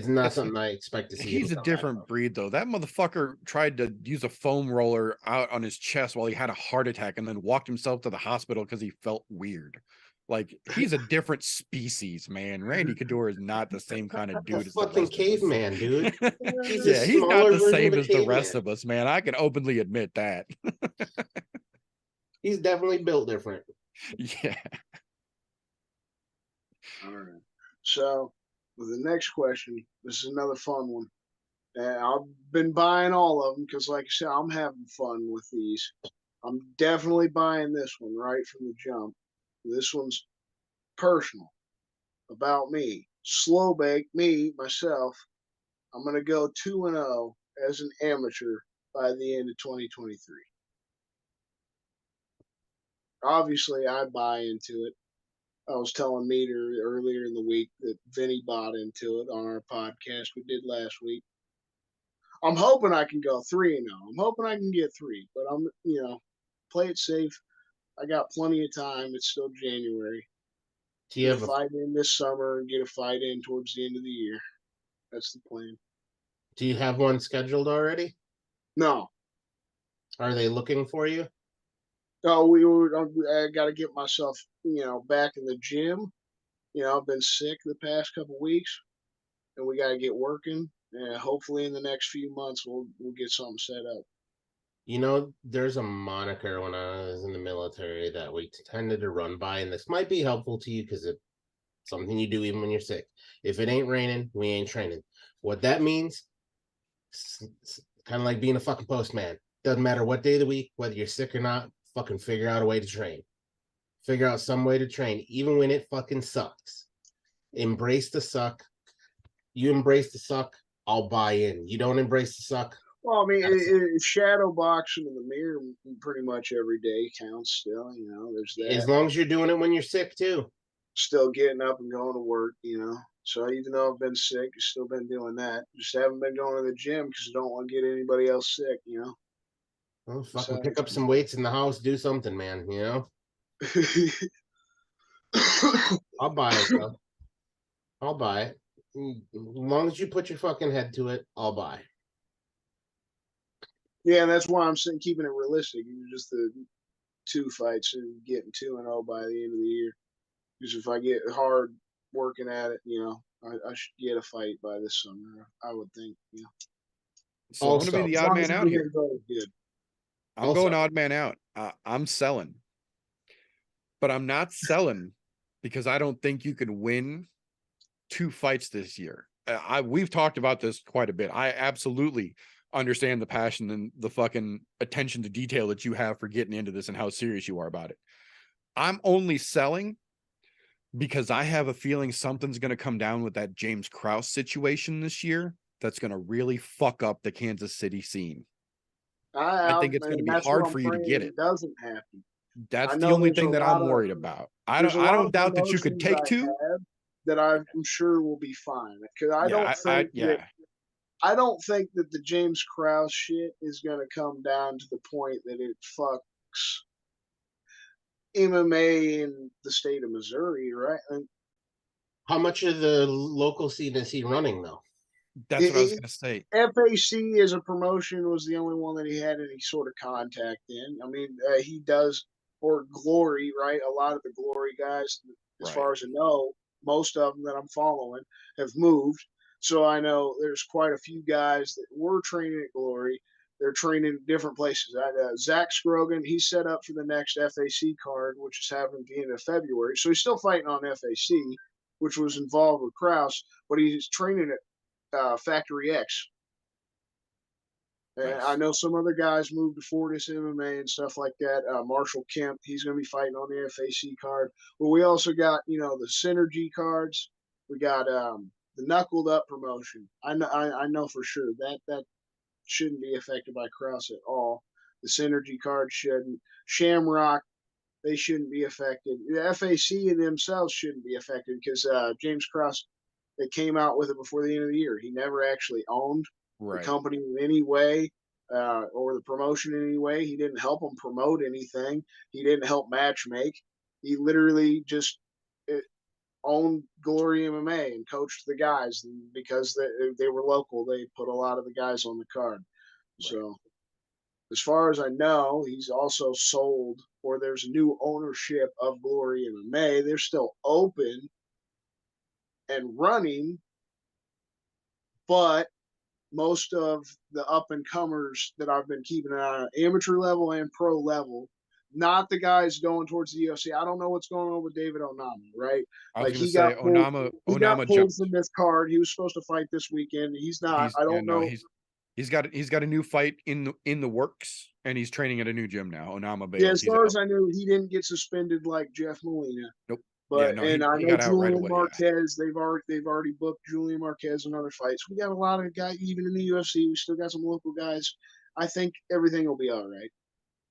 not something I expect to see. He's a different breed, though. That motherfucker tried to use a foam roller out on his chest while he had a heart attack, and then walked himself to the hospital because he felt weird. Like, he's a different species, man. Randy Couture is not the same kind of dude as the fucking caveman, dude. He's not the same as the rest of us, man. I can openly admit that. He's definitely built different. Yeah. All right. So, with the next question, this is another fun one. I've been buying all of them because, like I said, I'm having fun with these. I'm definitely buying this one right from the jump. This one's personal, about me. Slow bake, me, myself. I'm going to go 2-0 as an amateur by the end of 2023. Obviously, I buy into it. I was telling Meter earlier in the week that Vinny bought into it on our podcast we did last week. I'm hoping I can go 3-0. I'm hoping I can get 3, but I'm, play it safe. I got plenty of time. It's still January. Do you have a fight in this summer and get a fight in towards the end of the year? That's the plan. Do you have one scheduled already? No. Are they looking for you? No, I got to get myself, back in the gym. I've been sick the past couple weeks, and we got to get working. And hopefully, in the next few months, we'll get something set up. There's a moniker when I was in the military that we tended to run by, and this might be helpful to you because it's something you do even when you're sick. If it ain't raining, we ain't training. What that means, it's kind of like being a fucking postman. Doesn't matter what day of the week, whether you're sick or not, fucking figure out a way to train. Figure out some way to train, even when it fucking sucks. Embrace the suck. You embrace the suck, I'll buy in. You don't embrace the suck. Well, I mean, shadow boxing in the mirror pretty much every day counts still, there's that. As long as you're doing it when you're sick, too. Still getting up and going to work, So even though I've been sick, I've still been doing that. Just haven't been going to the gym because I don't want to get anybody else sick, Well, fucking pick up some weights in the house, do something, man, I'll buy it, though. I'll buy it. As long as you put your fucking head to it, I'll buy. Yeah, that's why I'm saying keeping it realistic. Just the 2 fights and getting 2-0 by the end of the year. Because if I get hard working at it, I should get a fight by this summer. I would think. So I'm going to be the odd man out here. Good. I'm going odd man out. I'm selling, but I'm not selling because I don't think you can win 2 fights this year. We've talked about this quite a bit. I absolutely understand the passion and the fucking attention to detail that you have for getting into this and how serious you are about it. I'm only selling because I have a feeling something's going to come down with that James Krause situation this year that's going to really fuck up the Kansas City scene. I think it's going to be hard for you to get it. It doesn't happen. That's the only thing that I'm worried about. I don't doubt that you could take 2. that I'm sure will be fine. Because I don't think I don't think that the James Krause shit is going to come down to the point that it fucks MMA in the state of Missouri, right? And How much of the local scene is he running though? That's what I was gonna say. FAC as a promotion was the only one that he had any sort of contact in. I mean, he does for Glory, right? A lot of the Glory guys, as far as I know, most of them that I'm following have moved. So I know there's quite a few guys that were training at Glory. They're training at different places. Zach Scrogan, he's set up for the next FAC card, which is happening at the end of February. So he's still fighting on FAC, which was involved with Krause, but he's training at Factory X. And I know some other guys moved to Fortis MMA and stuff like that. Marshall Kemp, he's going to be fighting on the FAC card. But we also got, the Synergy cards. We got the Knuckled Up promotion. I know for sure that shouldn't be affected by Krause at all. The Synergy card shouldn't. Shamrock, they shouldn't be affected. The FAC themselves shouldn't be affected because James Krause, they came out with it before the end of the year. He never actually owned the company in any way or the promotion in any way. He didn't help them promote anything. He didn't help match make. He literally just owned Glory MMA and coached the guys. And because they were local, they put a lot of the guys on the card. So as far as I know, he's also sold, or there's new ownership of Glory MMA. They're still open and running, but most of the up and comers that I've been keeping an eye on, amateur level and pro level, not the guys going towards the UFC. I don't know what's going on with David Onama, right? I was going to say Onama pulled from this card. He was supposed to fight this weekend. He's not. I don't know. He's got a new fight in the works, and he's training at a new gym now. Onama Bales. Yeah, as far as I knew, he didn't get suspended like Jeff Molina. Nope. But I know Julian Marquez, they've already booked Julian Marquez and other fights. We got a lot of guys, even in the UFC. We still got some local guys. I think everything will be all right.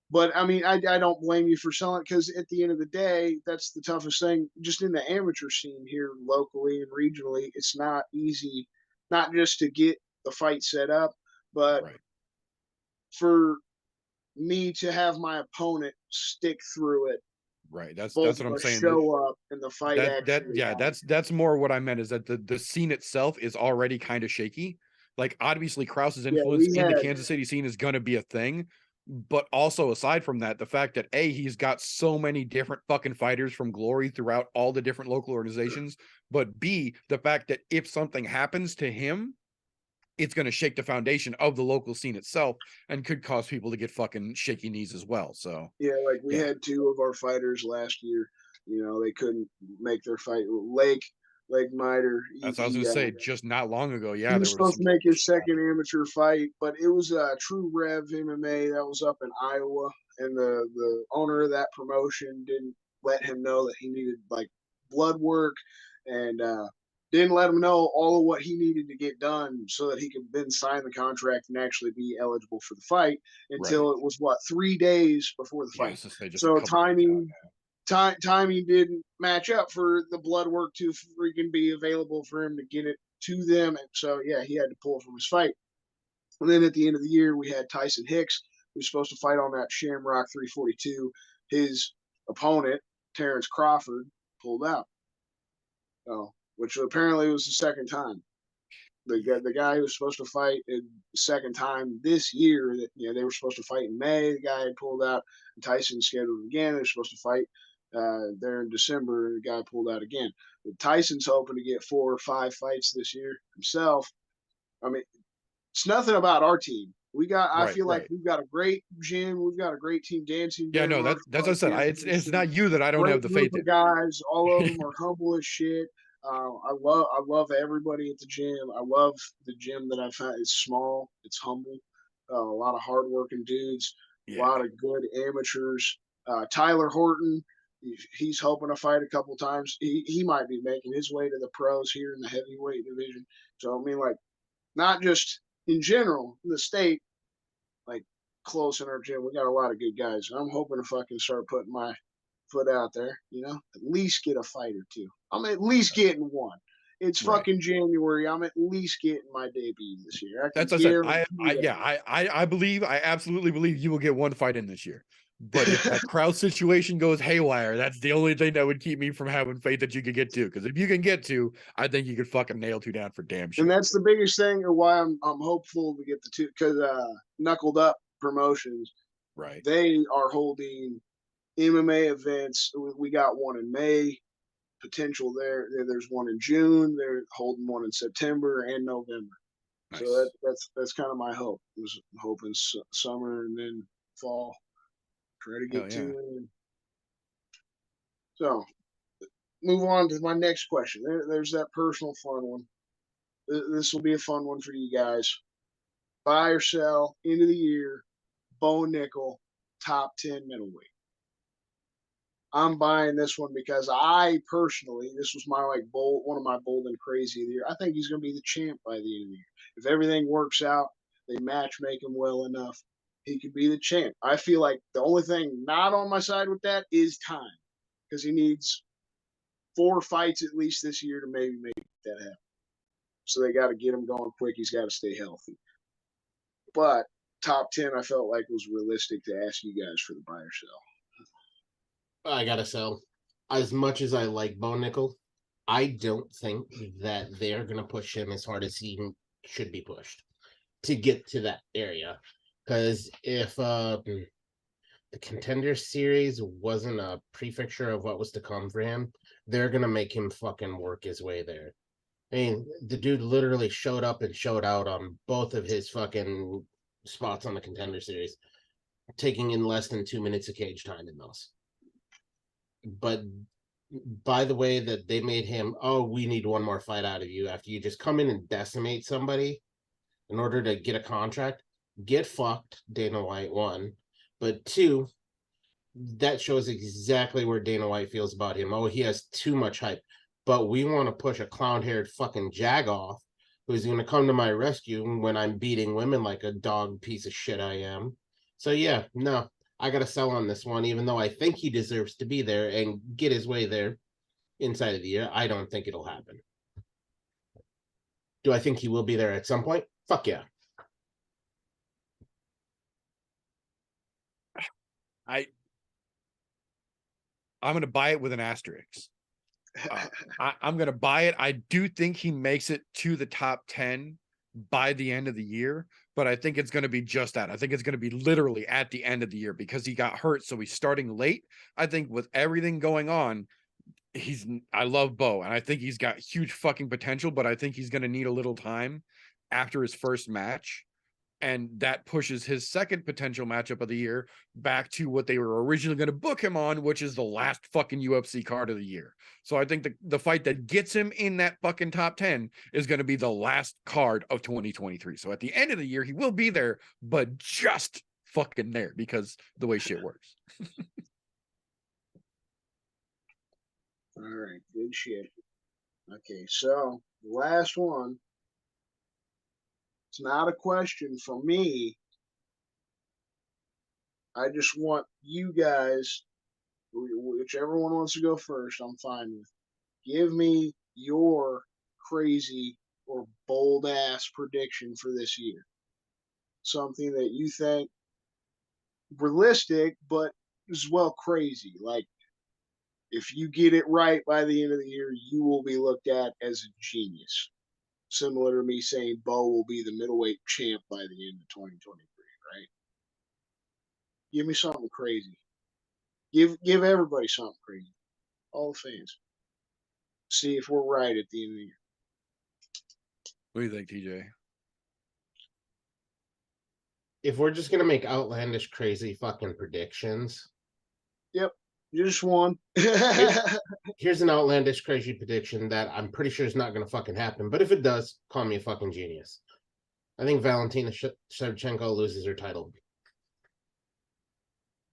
But I mean, I don't blame you for selling it because at the end of the day, that's the toughest thing. Just in the amateur scene here, locally and regionally, it's not easy, not just to get the fight set up, but for me to have my opponent stick through it. Right. That's what I'm saying. Show up in the fight. That's more what I meant is that the scene itself is already kind of shaky. Like obviously Krause's influence in the Kansas City scene is going to be a thing, but also aside from that, the fact that he's got so many different fucking fighters from Glory throughout all the different local organizations, but B, the fact that if something happens to him, it's going to shake the foundation of the local scene itself and could cause people to get fucking shaky knees as well. So like we had two of our fighters last year, they couldn't make their fight. Lake Miter. That's what I was going to say just not long ago. Yeah. He was supposed to make his second amateur fight, but it was True Rev MMA that was up in Iowa. And the owner of that promotion didn't let him know that he needed like blood work and, didn't let him know all of what he needed to get done so that he could then sign the contract and actually be eligible for the fight until it was 3 days before the fight. So timing didn't match up for the blood work to freaking be available for him to get it to them. And so, he had to pull from his fight. And then at the end of the year, we had Tyson Hicks, who was supposed to fight on that Shamrock 342. His opponent, Terrence Crawford, pulled out. Which apparently was the second time. The guy who was supposed to fight the second time this year, that they were supposed to fight in May. The guy had pulled out. And Tyson scheduled again. They were supposed to fight there in December. And the guy pulled out again. But Tyson's hoping to get 4 or 5 fights this year himself. I mean, it's nothing about our team. I feel like we've got a great gym. We've got a great team dancing. Yeah, no, that's what I said. It's not you that I don't have the faith in. Guys, all of them are humble as shit. I love everybody at the gym. I love the gym that I've had. It's small, it's humble, a lot of hardworking dudes, a lot of good amateurs. Tyler Horton, he's hoping to fight a couple times. He might be making his way to the pros here in the heavyweight division. So I mean, like, not just in general in the state, like close in our gym, we got a lot of good guys. I'm hoping to fucking start putting my put out there. At least get a fight or two. I'm at least getting one. It's fucking January. I'm at least getting my debut this year. That's what I said. I absolutely believe you will get one fight in this year. But if that crowd situation goes haywire, that's the only thing that would keep me from having faith that you could get two. Because if you can get two, I think you could fucking nail two down for damn sure. And that's the biggest thing, or why I'm hopeful to get the two, because Knuckled Up Promotions, they are holding MMA events. We got one in May, potential there. There's one in June. They're holding one in September and November. Nice. So that's kind of my hope. I was hoping summer and then fall. Try to get two in. So, move on to my next question. There's that personal fun one. This will be a fun one for you guys. Buy or sell, end of the year, Bo Nickel, top 10 middleweight. I'm buying this one because I personally, this was my one of my bold and crazy of the year. I think he's going to be the champ by the end of the year. If everything works out, they match make him well enough, he could be the champ. I feel like the only thing not on my side with that is time, because he needs 4 fights at least this year to maybe make that happen. So they got to get him going quick. He's got to stay healthy. But top 10, I felt like was realistic to ask you guys for the buy or sell. I got to sell. As much as I like Bo Nickel, I don't think that they're going to push him as hard as he should be pushed to get to that area. Because if the Contender Series wasn't a prefixture of what was to come for him, they're going to make him fucking work his way there. I mean, the dude literally showed up and showed out on both of his fucking spots on the Contender Series, taking in less than 2 minutes of cage time in those. But by the way that they made him, we need one more fight out of you after you just come in and decimate somebody in order to get a contract, get fucked, Dana White, 1. But 2, that shows exactly where Dana White feels about him. He has too much hype. But we want to push a clown-haired fucking jagoff who's going to come to my rescue when I'm beating women like a dog piece of shit I am. So, yeah, no, I got to sell on this one, even though I think he deserves to be there and get his way there inside of the year. I don't think it'll happen. Do I think he will be there at some point? Fuck yeah. I'm going to buy it with an asterisk. I'm going to buy it. I do think he makes it to the top 10 by the end of the year, but I think it's going to be just that. I think it's going to be literally at the end of the year because he got hurt. So he's starting late. I think with everything going on, I love Bo and I think he's got huge fucking potential, but I think he's going to need a little time after his first match. And that pushes his second potential matchup of the year back to what they were originally going to book him on, which is the last fucking UFC card of the year. So I think the fight that gets him in that fucking top 10 is going to be the last card of 2023. So at the end of the year, he will be there, but just fucking there because the way shit works. All right, good shit. Okay, so last one. It's not a question for me. I just want you guys, whichever one wants to go first, I'm fine with. Give me your crazy or bold ass prediction for this year. Something that you think realistic, but as well crazy. Like, if you get it right by the end of the year, you will be looked at as a genius. Similar to me saying Bo will be the middleweight champ by the end of 2023, right? Give me something crazy. Give everybody something crazy. All the fans. See if we're right at the end of the year. What do you think, TJ? If we're just gonna make outlandish, crazy fucking predictions. Yep. Just one. Here's an outlandish, crazy prediction that I'm pretty sure is not going to fucking happen. But if it does, call me a fucking genius. I think Valentina Shevchenko loses her title.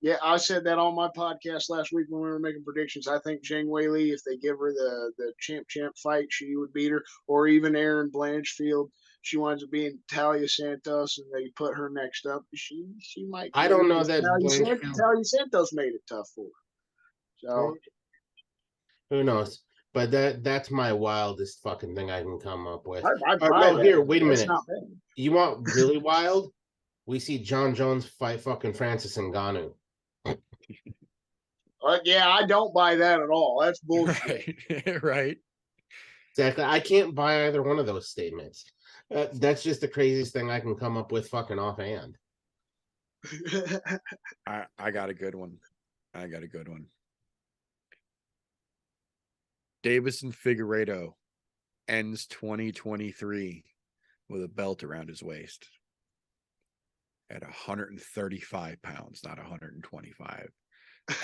Yeah, I said that on my podcast last week when we were making predictions. I think Zhang Weili, if they give her the champ fight, she would beat her. Or even Erin Blanchfield. She winds up being Talia Santos, and they put her next up. She might. I don't know that Talia Santos made it tough for her. So Who knows? But that's my wildest fucking thing I can come up with. I'd Oh, buy no, that. here, wait a That's minute. not bad. You want really wild? We see John Jones fight fucking Francis Ngannou. Yeah, I don't buy that at all. That's bullshit. Right. Right. Exactly. I can't buy either one of those statements. That's just the craziest thing I can come up with fucking offhand. I got a good one. I got a good one. Davison Figueiredo ends 2023 with a belt around his waist at 135 pounds, not 125.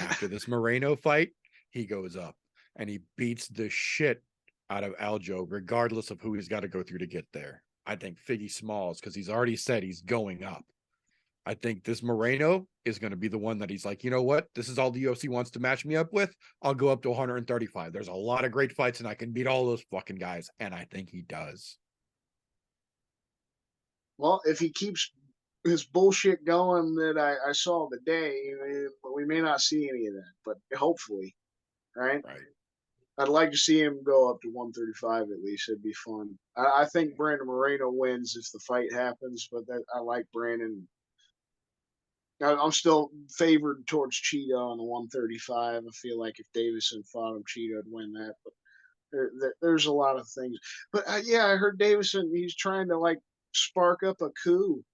After this Moreno fight, he goes up and he beats the shit out of Aljo, regardless of who he's got to go through to get there. I think Figgy Smalls, because he's already said he's going up. I think this Moreno is going to be the one that he's like, you know what? This is all the UFC wants to match me up with. I'll go up to 135. There's a lot of great fights and I can beat all those fucking guys. And I think he does. Well, if he keeps his bullshit going that I saw today, we may not see any of that, but hopefully, right? Right. I'd like to see him go up to 135 at least. It'd be fun. I think Brandon Moreno wins if the fight happens, but I like Brandon. I'm still favored towards Cheetah on the 135. I feel like if Davison fought him, Cheetah would win that. But there's a lot of things. But yeah, I heard Davison. He's trying to like spark up a coup.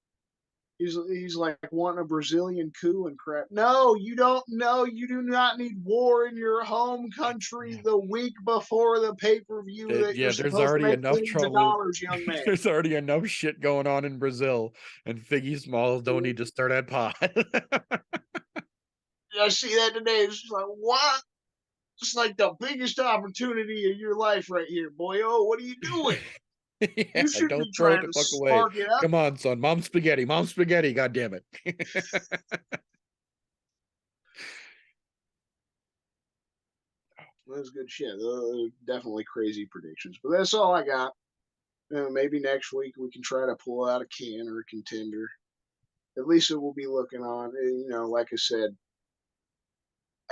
He's like wanting a Brazilian coup and crap. No, you don't know. You do not need war in your home country the week before the pay-per-view that you're There's supposed already to make enough millions of trouble. dollars, young man. There's already enough shit going on in Brazil, and Figgy Smalls don't need to start that pot. I see that today. It's just like, what? It's like the biggest opportunity of your life right here, boyo. What are you doing? Yeah, You shouldn't don't be throw it trying the to fuck away. spark it up. Come on, son. Mom spaghetti. God damn it. That's good shit. Those are definitely crazy predictions. But that's all I got. Maybe next week we can try to pull out a can or a contender. At least it will be looking on. Like I said,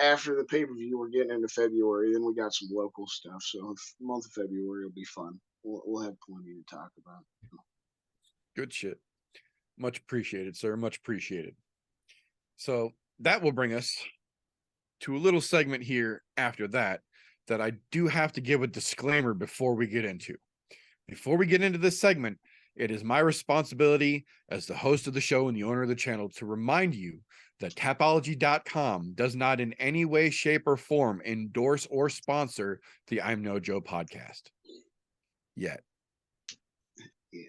after the pay-per-view, we're getting into February. Then we got some local stuff. So the month of February will be fun. We'll have plenty to talk about. Good shit. Much appreciated, sir. Much appreciated. So that will bring us to a little segment here after that I do have to give a disclaimer before we get into. Before we get into this segment, it is my responsibility as the host of the show and the owner of the channel to remind you that Tapology.com does not in any way, shape, or form endorse or sponsor the I'm No Joe podcast yet.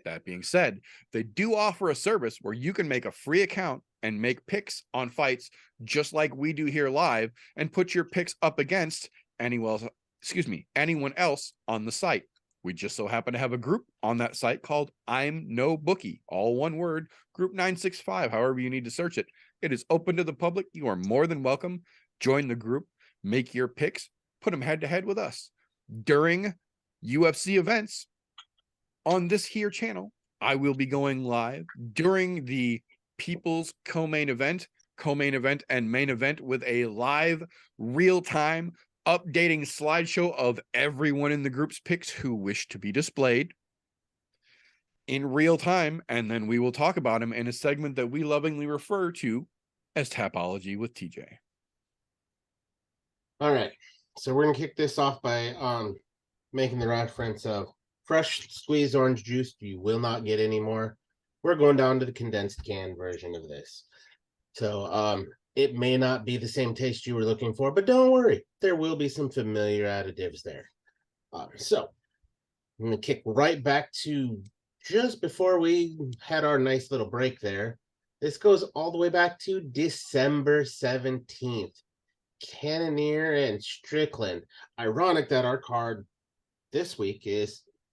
That being said, they do offer a service where you can make a free account and make picks on fights just like we do here live and put your picks up against anyone else on the site. We just so happen to have a group on that site called ImNoBookie, all one word, group 965, however you need to search it. It is open to the public. You are more than welcome. Join the group, make your picks, put them head to head with us. During UFC events on this here channel, I will be going live during the People's co-main event, and main event with a live real-time updating slideshow of everyone in the group's picks who wish to be displayed in real time, and then we will talk about them in a segment that we lovingly refer to as Tapology with TJ. All right, so we're gonna kick this off by making the reference of fresh squeezed orange juice. You will not get any more. We're going down to the condensed can version of this. So it may not be the same taste you were looking for, but don't worry, there will be some familiar additives there. So I'm going to kick right back to just before we had our nice little break there. This goes all the way back to December 17th. Cannonier and Strickland. Ironic that our card this week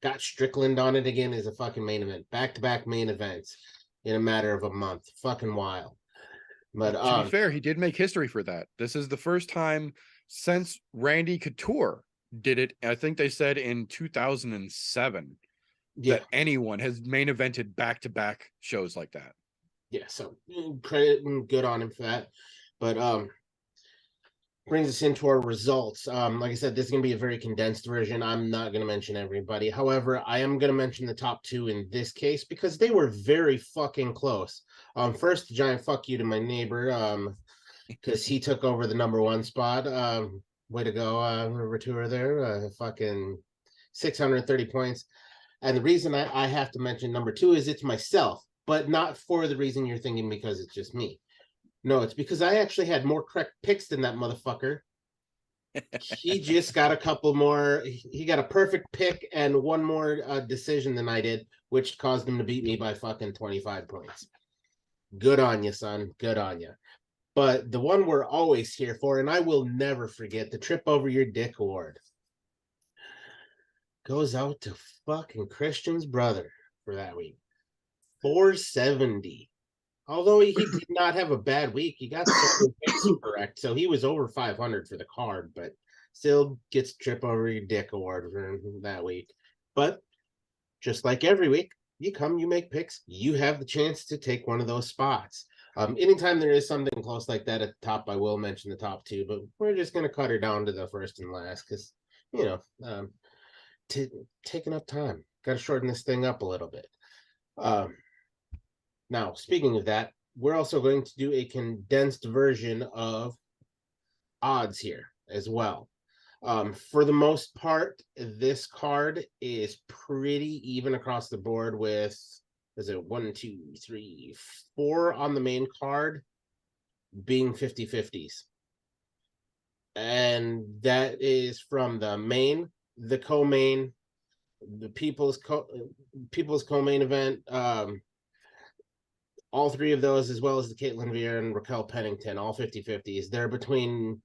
got Strickland on it again as a fucking main event. Back-to-back main events in a matter of a month. Fucking wild. But to be fair, he did make history for that. This is the first time since Randy Couture did it. I think they said in 2007 that anyone has main evented back-to-back shows like that. Yeah, so credit and good on him for that. But brings us into our results. Like I said, this is going to be a very condensed version. I'm not going to mention everybody. However, I am going to mention the top two in this case because they were very fucking close. First, a giant fuck you to my neighbor, because he took over the number one spot. Way to go, Retour there. Fucking 630 points. And the reason I have to mention number two is it's myself, but not for the reason you're thinking because it's just me. No, it's because I actually had more correct picks than that motherfucker. He just got a couple more. He got a perfect pick and one more decision than I did, which caused him to beat me by fucking 25 points. Good on you, son. Good on you. But the one we're always here for, and I will never forget, the Trip Over Your Dick Award goes out to fucking Christian's brother for that week. 470. Although he did not have a bad week, he got the picks correct, so he was over 500 for the card, but still gets Trip Over Your Dick Award for that week. But just like every week, you come, you make picks, you have the chance to take one of those spots. Anytime there is something close like that at the top, I will mention the top two, but we're just going to cut her down to the first and last because, you know, taking up time. Got to shorten this thing up a little bit. Now, speaking of that, we're also going to do a condensed version of odds here as well. For the most part, this card is pretty even across the board with, is it 1, 2, 3, 4 on the main card being 50-50s. And that is from the main, the co-main, the people's co-main event, all three of those, as well as the Caitlin Veer and Raquel Pennington, all 50-50s. They're between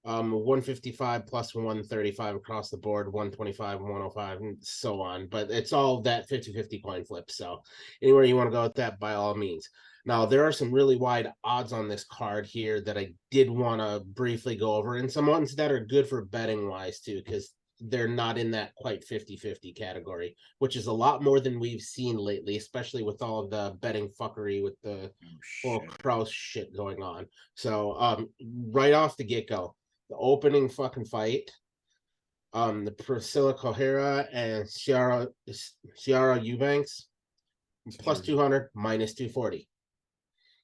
155 plus 135 across the board, 125 and 105 and so on. But it's all that 50-50 coin flip. So anywhere you want to go with that, by all means. Now, there are some really wide odds on this card here that I did want to briefly go over, and some ones that are good for betting wise too, because they're not in that quite 50-50 category, which is a lot more than we've seen lately, especially with all of the betting fuckery with the whole Kraus shit going on. So right off the get-go, the opening fucking fight, the Priscilla Kohara and Ciara Eubanks, plus 200, minus 240.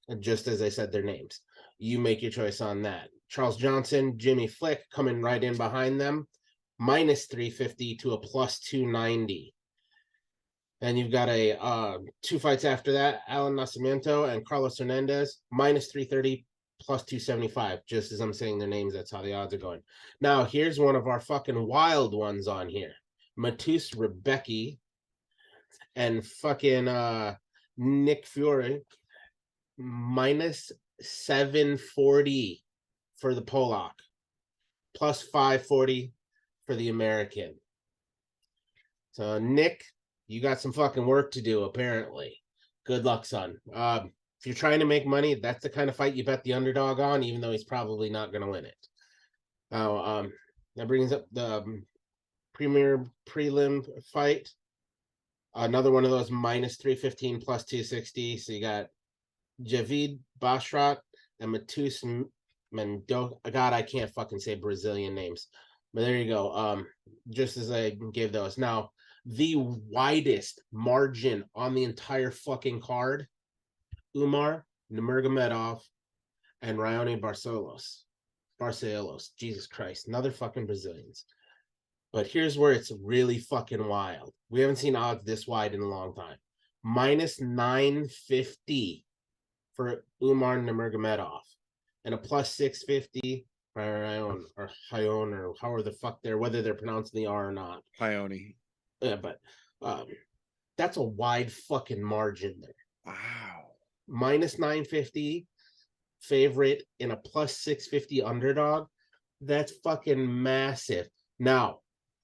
And just as I said their names, you make your choice on that. Charles Johnson, Jimmy Flick coming right in behind them, minus 350 to a plus 290. And you've got a two fights after that, Alan Nascimento and Carlos Hernandez, minus 330, plus 275. Just as I'm saying their names, that's how the odds are going. Now, here's one of our fucking wild ones on here. Matus Rebecki and fucking Nick Fury, minus 740 for the Polak, plus 540 for the American. So Nick, you got some fucking work to do, apparently. Good luck, son. If you're trying to make money, that's the kind of fight you bet the underdog on, even though he's probably not going to win it. Now, that brings up the premier prelim fight. Another one of those minus 315 plus 260. So you got Javid Bashrat and Matus Mendoza. God, I can't fucking say Brazilian names. But there you go. Just as I gave those. Now, the widest margin on the entire fucking card, Umar Nurmagomedov and Raoni Barcelos. Jesus Christ. Another fucking Brazilians. But here's where it's really fucking wild. We haven't seen odds this wide in a long time. Minus 950 for Umar Nurmagomedov and a plus 650 or Hyone, or however the fuck whether they're pronouncing the R or not. Hyone. Yeah, but that's a wide fucking margin there. Wow. Minus 950 favorite in a plus 650 underdog. That's fucking massive. Now,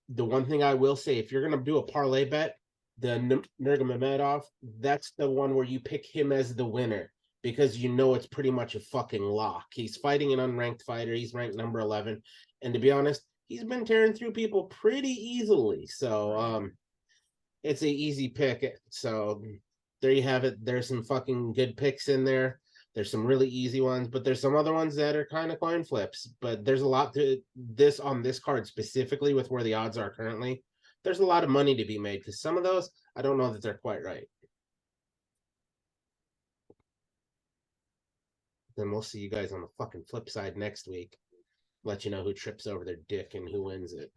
the one thing I will say, if you're going to do a parlay bet, the Nurmagomedov, that's the one where you pick him as the winner because you know it's pretty much a fucking lock. He's fighting an unranked fighter. He's ranked number 11. And to be honest, he's been tearing through people pretty easily. So it's an easy pick. So there you have it. There's some fucking good picks in there. There's some really easy ones, but there's some other ones that are kind of coin flips. But there's a lot to this on this card specifically with where the odds are currently. There's a lot of money to be made because some of those, I don't know that they're quite right. Then we'll see you guys on the fucking flip side next week. Let you know who trips over their dick and who wins it.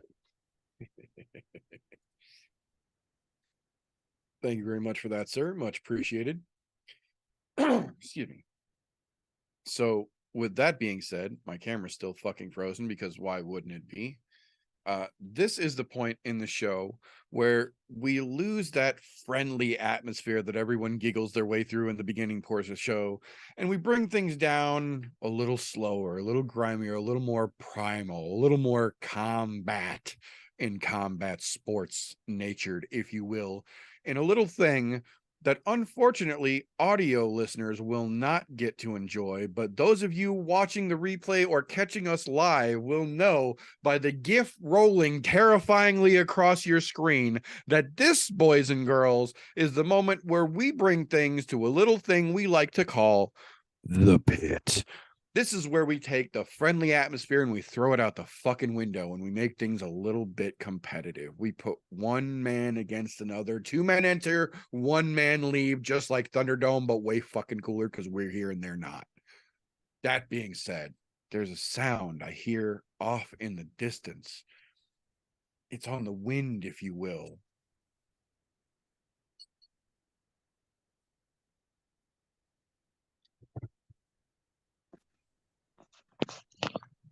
Thank you very much for that, sir. Much appreciated. Excuse me. So with that being said, my camera's still fucking frozen because why wouldn't it be? This is the point in the show where we lose that friendly atmosphere that everyone giggles their way through in the beginning portion of the show, and we bring things down a little slower, a little grimier, a little more primal, a little more combat sports natured, if you will, in a little thing that unfortunately audio listeners will not get to enjoy, but those of you watching the replay or catching us live will know by the GIF rolling terrifyingly across your screen that this, boys and girls, is the moment where we bring things to a little thing we like to call the pit. This is where we take the friendly atmosphere and we throw it out the fucking window and we make things a little bit competitive. We put one man against another, 2 men enter, 1 man leave, just like Thunderdome, but way fucking cooler because we're here and they're not. That being said, there's a sound I hear off in the distance. It's on the wind, if you will.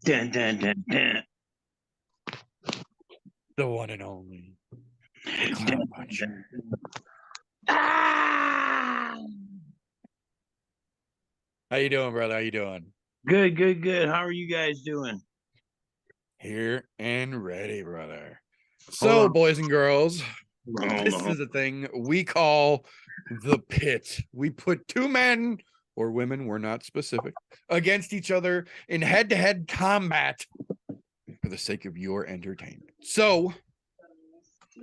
Dun, dun, dun, dun. The one and only. The Clown Puncher. Ah! How you doing, brother? How you doing? Good, good, good. How are you guys doing? Here and ready, brother. Hold So, on. boys and girls, Hold this on. is a thing we call the pit. We put 2 men or women, we're not specific, against each other in head-to-head combat for the sake of your entertainment. So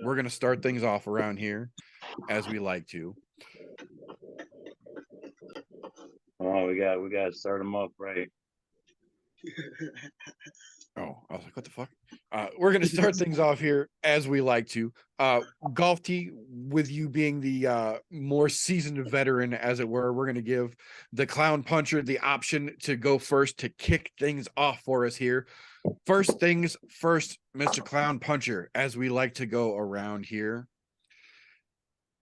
we're going to start things off around here as we like to. Oh, we got to start them off right. Oh, I was like, what the fuck? We're going to start things off here as we like to. Golf T, with you being the more seasoned veteran, as it were, we're going to give the Clown Puncher the option to go first to kick things off for us here. First things first, Mr. Clown Puncher, as we like to go around here.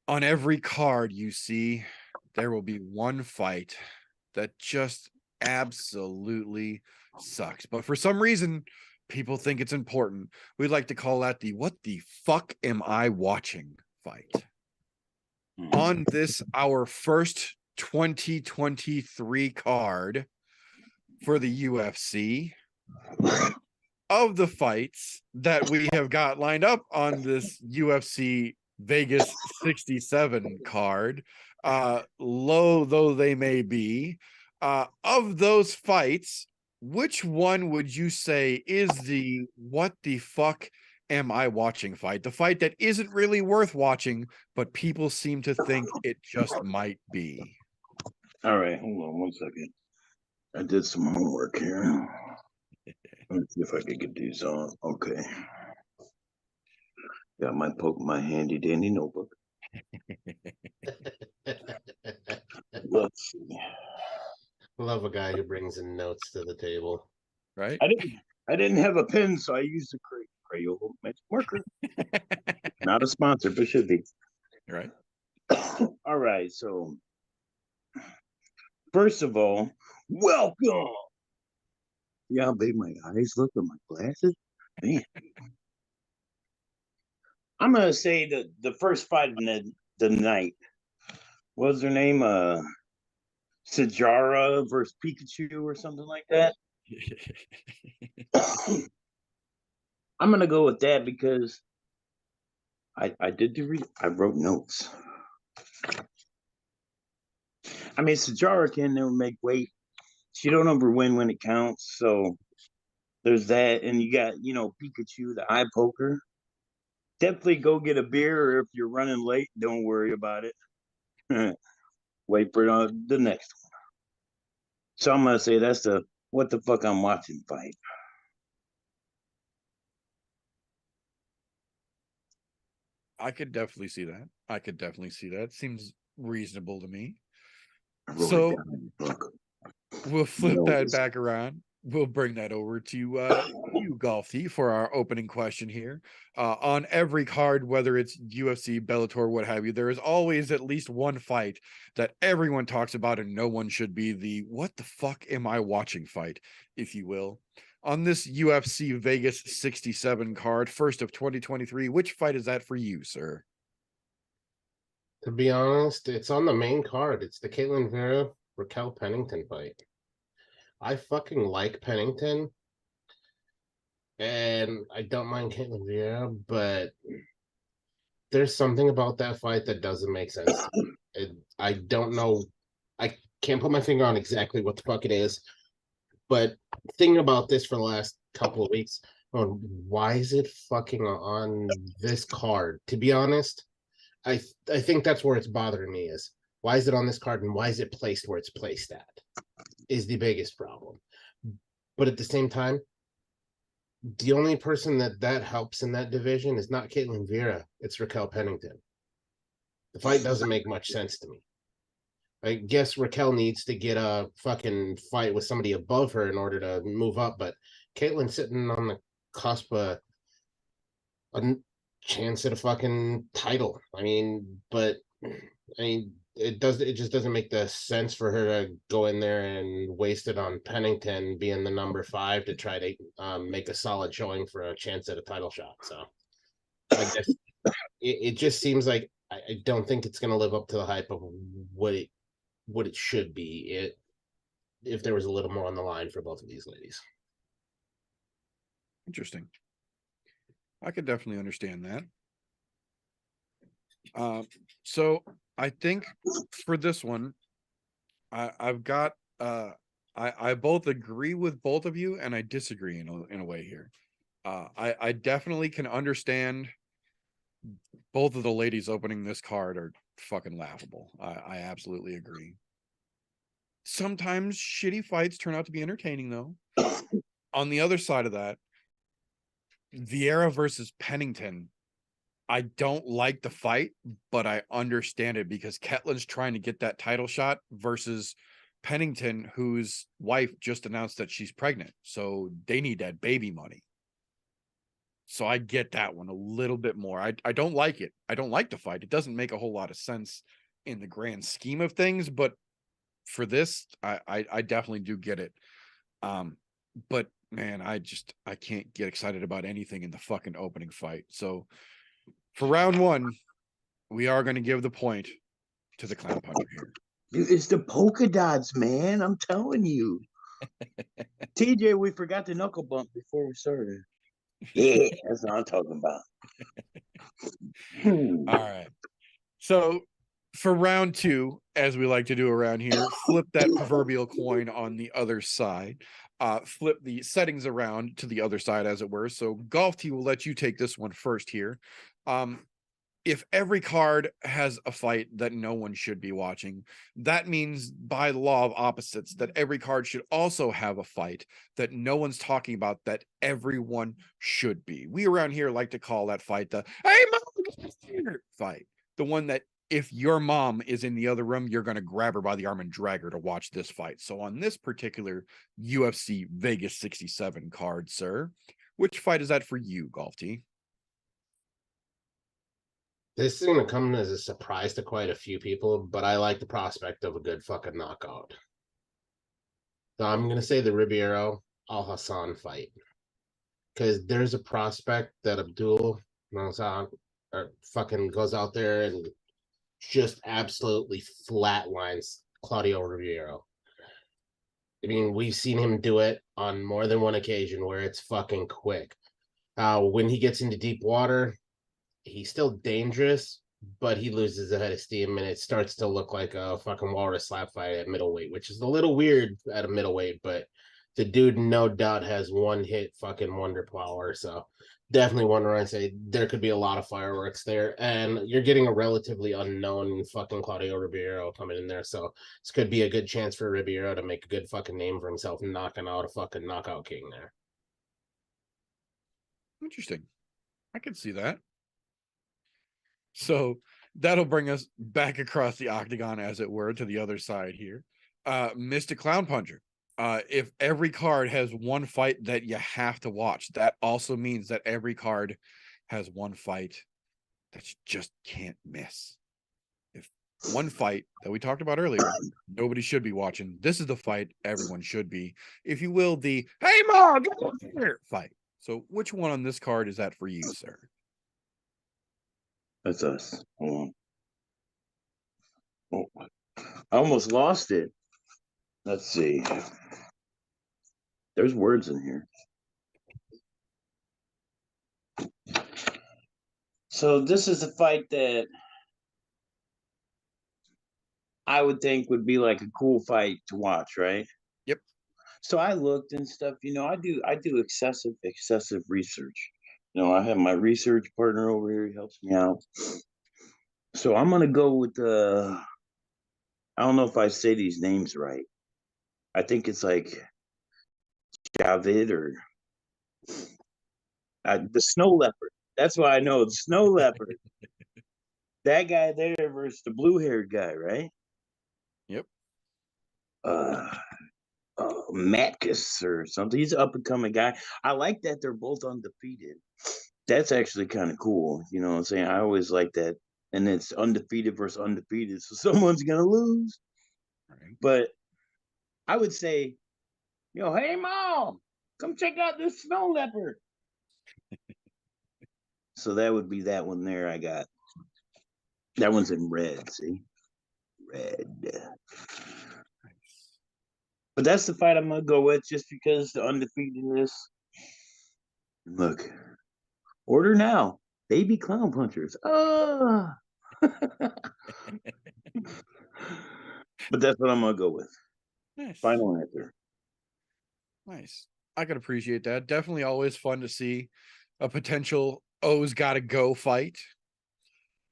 On every card you see, there will be one fight that just absolutely sucks. But for some reason, people think it's important. We'd like to call that the "what the fuck am I watching" fight. On this, our first 2023 card for the UFC, of the fights that we have got lined up on this UFC Vegas 67 card, low though they may be, of those fights, which one would you say is the "what the fuck am I watching" fight? The fight that isn't really worth watching, but people seem to think it just might be. All right, hold on 1 second. I did some homework here. Let's see if I can get these on. Okay. Got my handy dandy notebook. Let's see. Love a guy who brings in notes to the table. Right? I didn't have a pen, so I used a Crayola magic marker. Not a sponsor, but should be. Right. All right, so first of all, welcome. Yeah, how big my eyes look with my glasses. Man. I'm gonna say the first fight of the night. What was her name? Sajara versus Pikachu or something like that. I'm gonna go with that because I wrote notes. I mean, Sajara can never make weight. She don't ever win when it counts. So there's that, and you got Pikachu, the eye poker. Definitely go get a beer, or if you're running late, don't worry about it. Wait for the next one. So I'm gonna say that's the what the fuck I'm watching fight. I could definitely see that. I could definitely see that. Seems reasonable to me. I wrote So it down. Fuck. we'll flip that Notice. back around. We'll bring that over to you, Golfy, for our opening question here. On every card, whether it's UFC, Bellator, what have you, there is always at least one fight that everyone talks about, and no one should be the "what the fuck am I watching" fight, if you will. On this UFC Vegas 67 card, first of 2023, which fight is that for you, sir? To be honest, it's on the main card. It's the Caitlin Vera Raquel Pennington fight. I fucking like Pennington, and I don't mind Caitlin Vera, but there's something about that fight that doesn't make sense. I don't know. I can't put my finger on exactly what the fuck it is, but thinking about this for the last couple of weeks, why is it fucking on this card? To be honest, I think that's where it's bothering me is why is it on this card and why is it placed where it's placed at is the biggest problem. But at the same time, the only person that helps in that division is not Caitlin Vera, it's Raquel Pennington. The fight doesn't make much sense to me. I guess Raquel needs to get a fucking fight with somebody above her in order to move up, but Caitlin's sitting on the cusp of a chance at a fucking title. It just doesn't make the sense for her to go in there and waste it on Pennington being the number 5 to try to make a solid showing for a chance at a title shot. So I guess it just seems like I don't think it's going to live up to the hype of what it should be. If there was a little more on the line for both of these ladies. Interesting. I could definitely understand that. So I think for this one, I've got I both agree with both of you and I disagree in a way here. I definitely can understand both of the ladies opening this card are fucking laughable. I absolutely agree. Sometimes shitty fights turn out to be entertaining though. On the other side of that, Vieira versus Pennington, I don't like the fight, but I understand it because Ketlin's trying to get that title shot versus Pennington, whose wife just announced that she's pregnant. So they need that baby money. So I get that one a little bit more. I don't like it. I don't like the fight. It doesn't make a whole lot of sense in the grand scheme of things, but for this, I definitely do get it. But man, I can't get excited about anything in the fucking opening fight. So for round 1, we are going to give the point to the clown puncher here. Dude, it's the polka dots, man. I'm telling you. TJ, we forgot the knuckle bump before we started. Yeah, that's what I'm talking about. All right. So for round 2, as we like to do around here, flip that proverbial coin on the other side. Flip the settings around to the other side, as it were. So Golf T will let you take this one first here. If every card has a fight that no one should be watching, that means by the law of opposites that every card should also have a fight that no one's talking about that everyone should be. We around here like to call that fight the "Hey mom" fight. The one that if your mom is in the other room, you're going to grab her by the arm and drag her to watch this fight. So on this particular UFC Vegas 67 card, sir, which fight is that for you, Golf T? This is going to come as a surprise to quite a few people, but I like the prospect of a good fucking knockout. So I'm going to say the Ribeiro Al Hassan fight. Because there's a prospect that Abdul fucking goes out there and just absolutely flatlines Claudio Ribeiro. I mean, we've seen him do it on more than one occasion where it's fucking quick. When he gets into deep water, he's still dangerous, but he loses a head of steam and it starts to look like a fucking walrus slap fight at middleweight, which is a little weird at a middleweight, but the dude no doubt has one hit fucking wonder power. So definitely one where I say there could be a lot of fireworks there. And you're getting a relatively unknown fucking Claudio Ribeiro coming in there. So this could be a good chance for Ribeiro to make a good fucking name for himself, knocking out a fucking knockout king there. Interesting. I can see that. So that'll bring us back across the octagon, as it were, to the other side here. Mystic Clown Puncher. If every card has one fight that you have to watch, that also means that every card has one fight that you just can't miss. If one fight that we talked about earlier, nobody should be watching. This is the fight everyone should be, if you will, the "Hey Ma, get over here" fight. So which one on this card is that for you, sir? That's us. Hold on. Oh, I almost lost it. Let's see. There's words in here. So this is a fight that I would think would be like a cool fight to watch, right? Yep. So I looked and stuff, I do excessive research. I have my research partner over here, he helps me out. So I'm gonna go with I don't know if I say these names right. I think it's like Javid or the snow leopard. That's why I know the snow leopard. That guy there versus the blue-haired guy, right? Yep. Matkus or something. He's an up-and-coming guy. I like that they're both undefeated. That's actually kind of cool. You know what I'm saying? I always like that. And it's undefeated versus undefeated, so someone's gonna lose. Right. But I would say, hey Mom, come check out this snow leopard. So that would be that one there. I got that one's in red. See, red. But that's the fight I'm gonna go with, just because the undefeatedness. Look, order now, baby clown punchers. But that's what I'm gonna go with. Nice. Final answer. Nice. I can appreciate that. Definitely always fun to see a potential O's gotta go fight.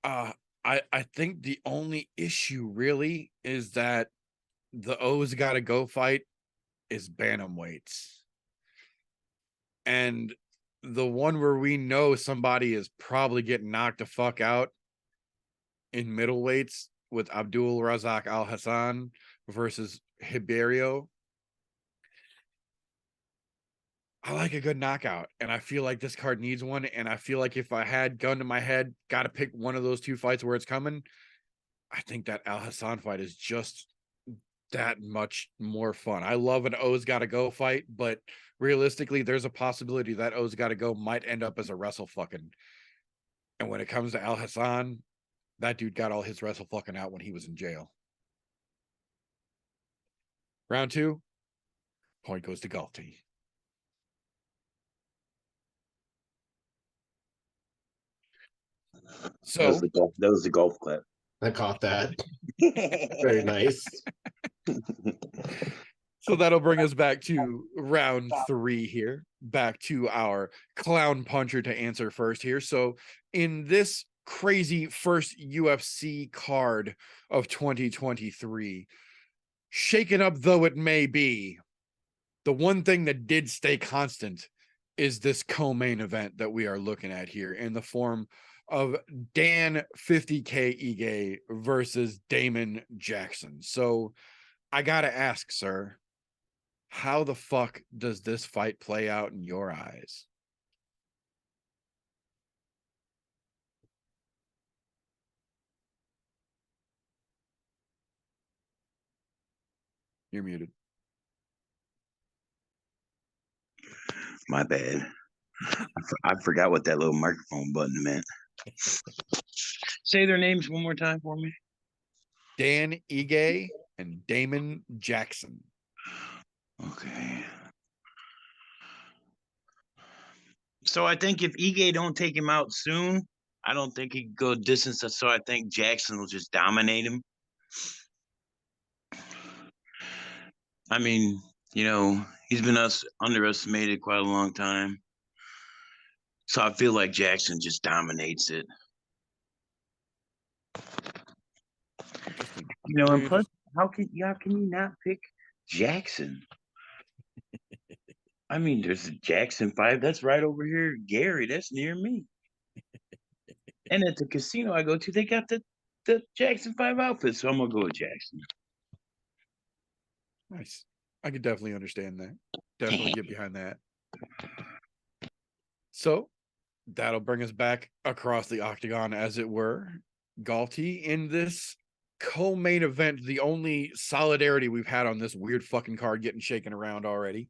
I think the only issue really is that the O's gotta go fight is bantamweights. And the one where we know somebody is probably getting knocked the fuck out in middleweights with Abdul Razak Al Hassan versus Hiberio. I like a good knockout, and I feel like this card needs one. And I feel like if I had gun to my head, got to pick one of those two fights where it's coming, I think that Al Hassan fight is just that much more fun. I love an O's gotta go fight, but realistically, there's a possibility that O's gotta go might end up as a wrestle fucking. And when it comes to Al Hassan, that dude got all his wrestle fucking out when he was in jail. Round 2, point goes to Galti. So that was the golf clap. I caught that. Very nice. So that'll bring us back to round 3 here, back to our clown puncher to answer first here. So in this crazy first UFC card of 2023, shaken up though it may be, the one thing that did stay constant is this co-main event that we are looking at here in the form of Dan 50K Ige versus Damon Jackson. So I gotta ask, sir, how the fuck does this fight play out in your eyes? You're muted. My bad. I forgot what that little microphone button meant. Say their names one more time for me. Dan Ige and Damon Jackson. Okay. So I think if Ige don't take him out soon, I don't think he could go distance. So I think Jackson will just dominate him. I mean, He's been underestimated quite a long time. So I feel like Jackson just dominates it. Interesting. And Very plus, how can you not pick Jackson? I mean, there's a Jackson 5. That's right over here. Gary, that's near me. And at the casino I go to, they got the Jackson 5 outfit. So I'm going to go with Jackson. Nice. I could definitely understand that. Definitely get behind that. So that'll bring us back across the octagon, as it were. Galti, in this co-main event, the only solidarity we've had on this weird fucking card getting shaken around already.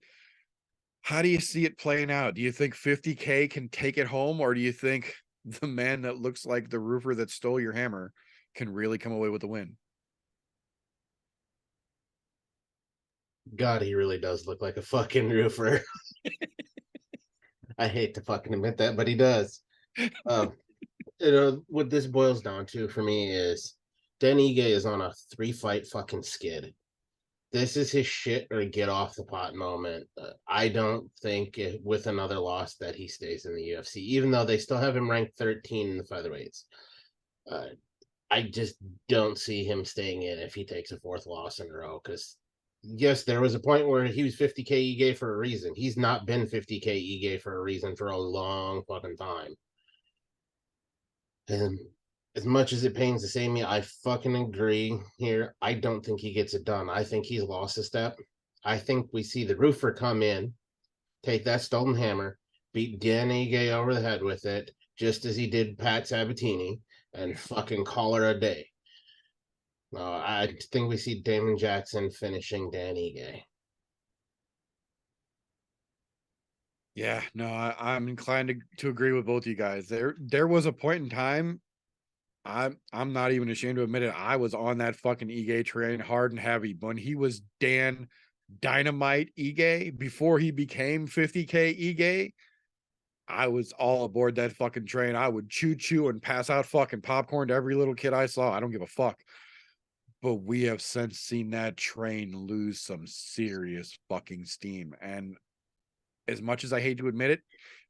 How do you see it playing out? Do you think 50K can take it home, or do you think the man that looks like the roofer that stole your hammer can really come away with the win? God, he really does look like a fucking roofer. I hate to fucking admit that, but he does. What this boils down to for me is Dan Ige is on a 3-fight fucking skid. This is his shit or get off the pot moment. I don't think with another loss that he stays in the UFC, even though they still have him ranked 13 in the featherweights. I just don't see him staying in if he takes a 4th loss in a row. Because yes, there was a point where he was 50K Ige for a reason. He's not been 50K Ige for a reason for a long fucking time. And as much as it pains to say me, I fucking agree here. I don't think he gets it done. I think he's lost a step. I think we see the roofer come in, take that stolen hammer, beat Dan Ige over the head with it, just as he did Pat Sabatini, and fucking call her a day. I think we see Damon Jackson finishing Dan Ige. Yeah, no, I'm inclined to agree with both you guys. There was a point in time, I'm not even ashamed to admit it, I was on that fucking Ige train hard and heavy. When he was Dan Dynamite Ige, before he became 50K Ige, I was all aboard that fucking train. I would chew and pass out fucking popcorn to every little kid I saw. I don't give a fuck. But we have since seen that train lose some serious fucking steam. And as much as I hate to admit it,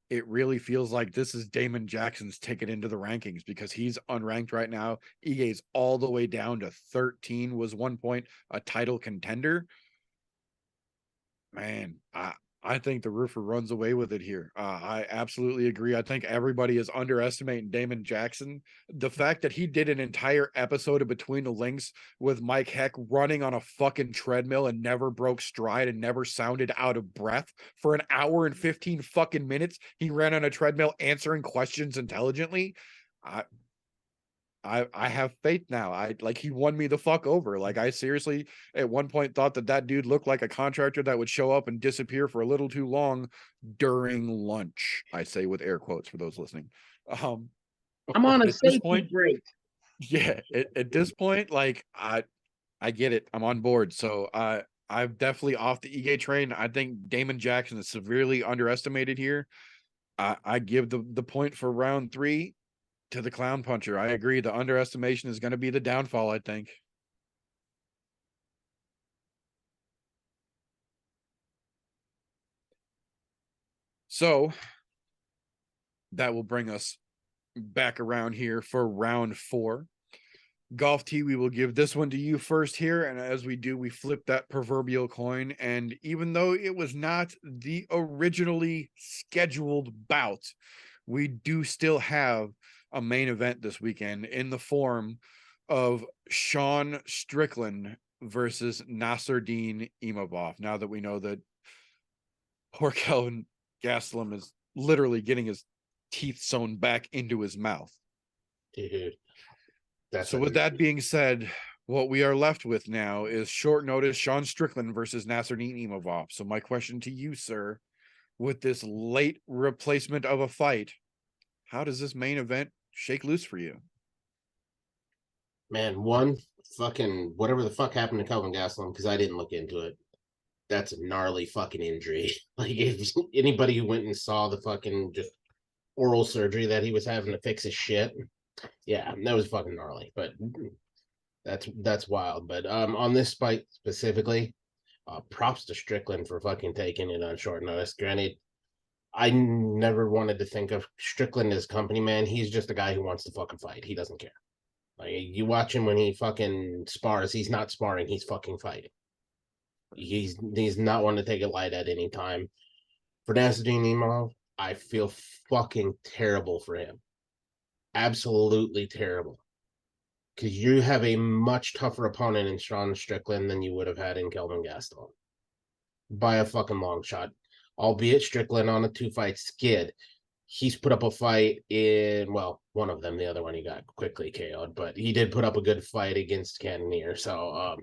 it really feels like this is Damon Jackson's ticket into the rankings, because he's unranked right now. Ige's all the way down to 13, was 1 point a title contender. Man, I think the roofer runs away with it here. I absolutely agree. I think everybody is underestimating Damon Jackson. The fact that he did an entire episode of Between the Links with Mike Heck running on a fucking treadmill and never broke stride and never sounded out of breath for an hour and 15 fucking minutes. He ran on a treadmill answering questions intelligently. I have faith now. He won me the fuck over. Like, I seriously at one point thought that dude looked like a contractor that would show up and disappear for a little too long during lunch. I say with air quotes for those listening. I'm on a safety break. Yeah, at this point, like I get it. I'm on board. So I'm definitely off the Ige train. I think Damon Jackson is severely underestimated here. I give the point for round 3 to the clown puncher. I agree. The underestimation is going to be the downfall, I think. So that will bring us back around here for round 4. Golf T, we will give this one to you first here. And as we do, we flip that proverbial coin. And even though it was not the originally scheduled bout, we do still have a main event this weekend in the form of Sean Strickland versus Nasruddin Imavov. Now that we know that poor Kelvin Gastelum is literally getting his teeth sewn back into his mouth. Dude. So with that being said, what we are left with now is short notice Sean Strickland versus Nasruddin Imavov. So my question to you, sir, with this late replacement of a fight, how does this main event shake loose for you? Man, one fucking whatever the fuck happened to Kelvin Gastelum, because I didn't look into it. That's a gnarly fucking injury. Like, if anybody who went and saw the fucking just oral surgery that he was having to fix his shit, yeah, that was fucking gnarly. But that's wild. But on this fight specifically, Props to Strickland for fucking taking it on short notice. Granted, I never wanted to think of Strickland as company man. He's just a guy who wants to fucking fight. He doesn't care. Like, you watch him when he fucking spars, he's not sparring, he's fucking fighting. He's not one to take it light at any time. For ImNoBookie, I feel fucking terrible for him. Absolutely terrible. Because you have a much tougher opponent in Sean Strickland than you would have had in Kelvin Gaston. By a fucking long shot. Albeit Strickland on a 2-fight skid. He's put up a fight in, well, one of them. The other one he got quickly KO'd. But he did put up a good fight against Cannonier. So,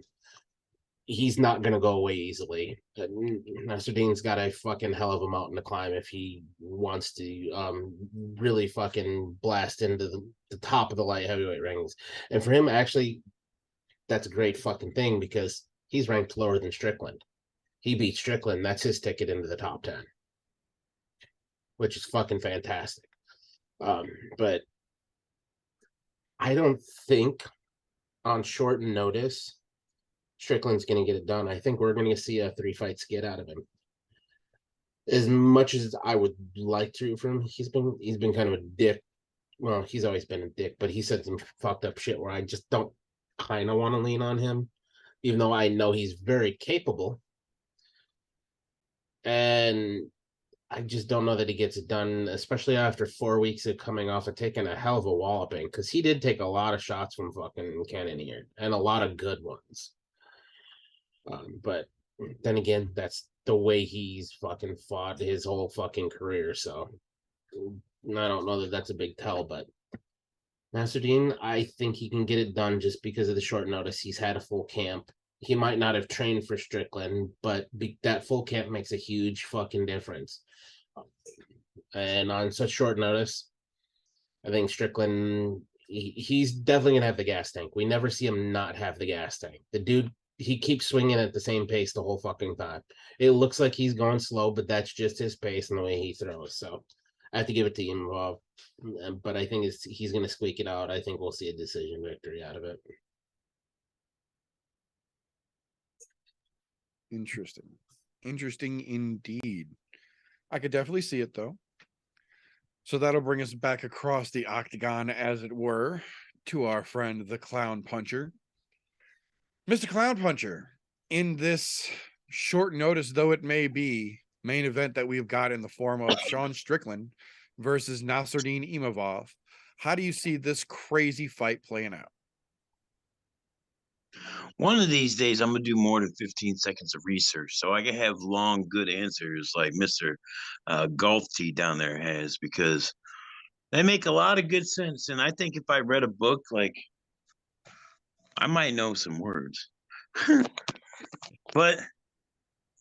he's not going to go away easily. Nasruddin's got a fucking hell of a mountain to climb if he wants to really fucking blast into the top of the light heavyweight rings. And for him, actually, that's a great fucking thing because he's ranked lower than Strickland. He beat Strickland. That's his ticket into the top 10, which is fucking fantastic. But I don't think on short notice Strickland's going to get it done. I think we're going to see a 3-fight skid out of him. As much as I would like to root for him, he's been kind of a dick. Well, he's always been a dick, but he said some fucked up shit where I just don't kind of want to lean on him, even though I know he's very capable. And I just don't know that he gets it done, especially after 4 weeks of coming off of taking a hell of a walloping, because he did take a lot of shots from fucking Cannonier and a lot of good ones. But then again, that's the way he's fucking fought his whole fucking career. So I don't know that that's a big tell, but Nasruddin, I think he can get it done just because of the short notice. He's had a full camp. He might not have trained for Strickland, but that full camp makes a huge fucking difference. And on such short notice, I think Strickland, he's definitely going to have the gas tank. We never see him not have the gas tank. The dude, he keeps swinging at the same pace the whole fucking time. It looks like he's going slow, but that's just his pace and the way he throws. So I have to give it to Imamov. But I think he's going to squeak it out. I think we'll see a decision victory out of it. Interesting indeed. I could definitely see it though. So that'll bring us back across the octagon, as it were, to our friend the Clown Puncher. Mr. Clown Puncher, in this short notice though it may be, main event that we've got in the form of Sean Strickland versus Nasruddin Imamov, how do you see this crazy fight playing out? One of these days, I'm going to do more than 15 seconds of research so I can have long, good answers like Mr. Golf Tee down there has, because they make a lot of good sense. And I think if I read a book, like, I might know some words. But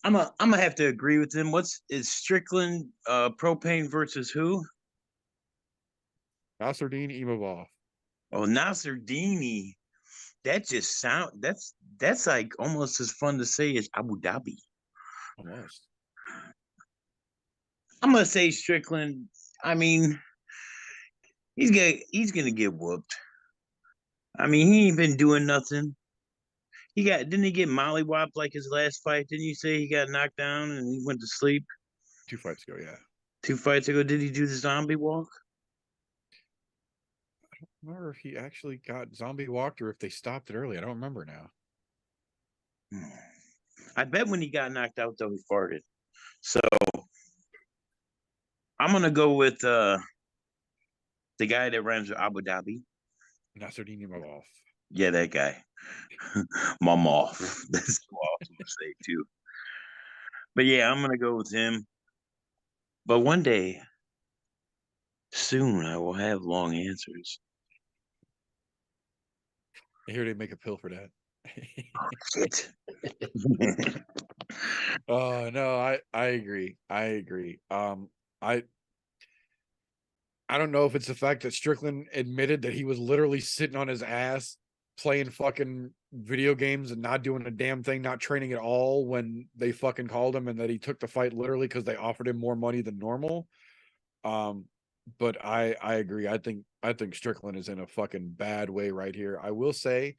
I'm gonna have to agree with him. Is Strickland propane versus who? Nasruddin Imamov. Oh, Nasruddini. That just that's like almost as fun to say as Abu Dhabi. Almost. I'm gonna say Strickland. I mean, he's gonna get whooped. I mean, he ain't been doing nothing. Didn't he get mollywopped like his last fight? Didn't you say he got knocked down and he went to sleep? 2 fights ago, yeah. 2 fights ago, did he do the zombie walk? I don't remember if he actually got zombie walked or if they stopped it early. I don't remember now. I bet when he got knocked out, though, he farted. So I'm gonna go with the guy that rhymes with Abu Dhabi. Nasruddin Imamov. Yeah, that guy. Mamov. That's so awesome to say too. But yeah, I'm gonna go with him. But one day, soon, I will have long answers. I hear they make a pill for that. Shit. Oh no, I agree. I don't know if it's the fact that Strickland admitted that he was literally sitting on his ass playing fucking video games and not doing a damn thing, not training at all when they fucking called him, and that he took the fight literally because they offered him more money than normal. But I agree. I think Strickland is in a fucking bad way right here. I will say,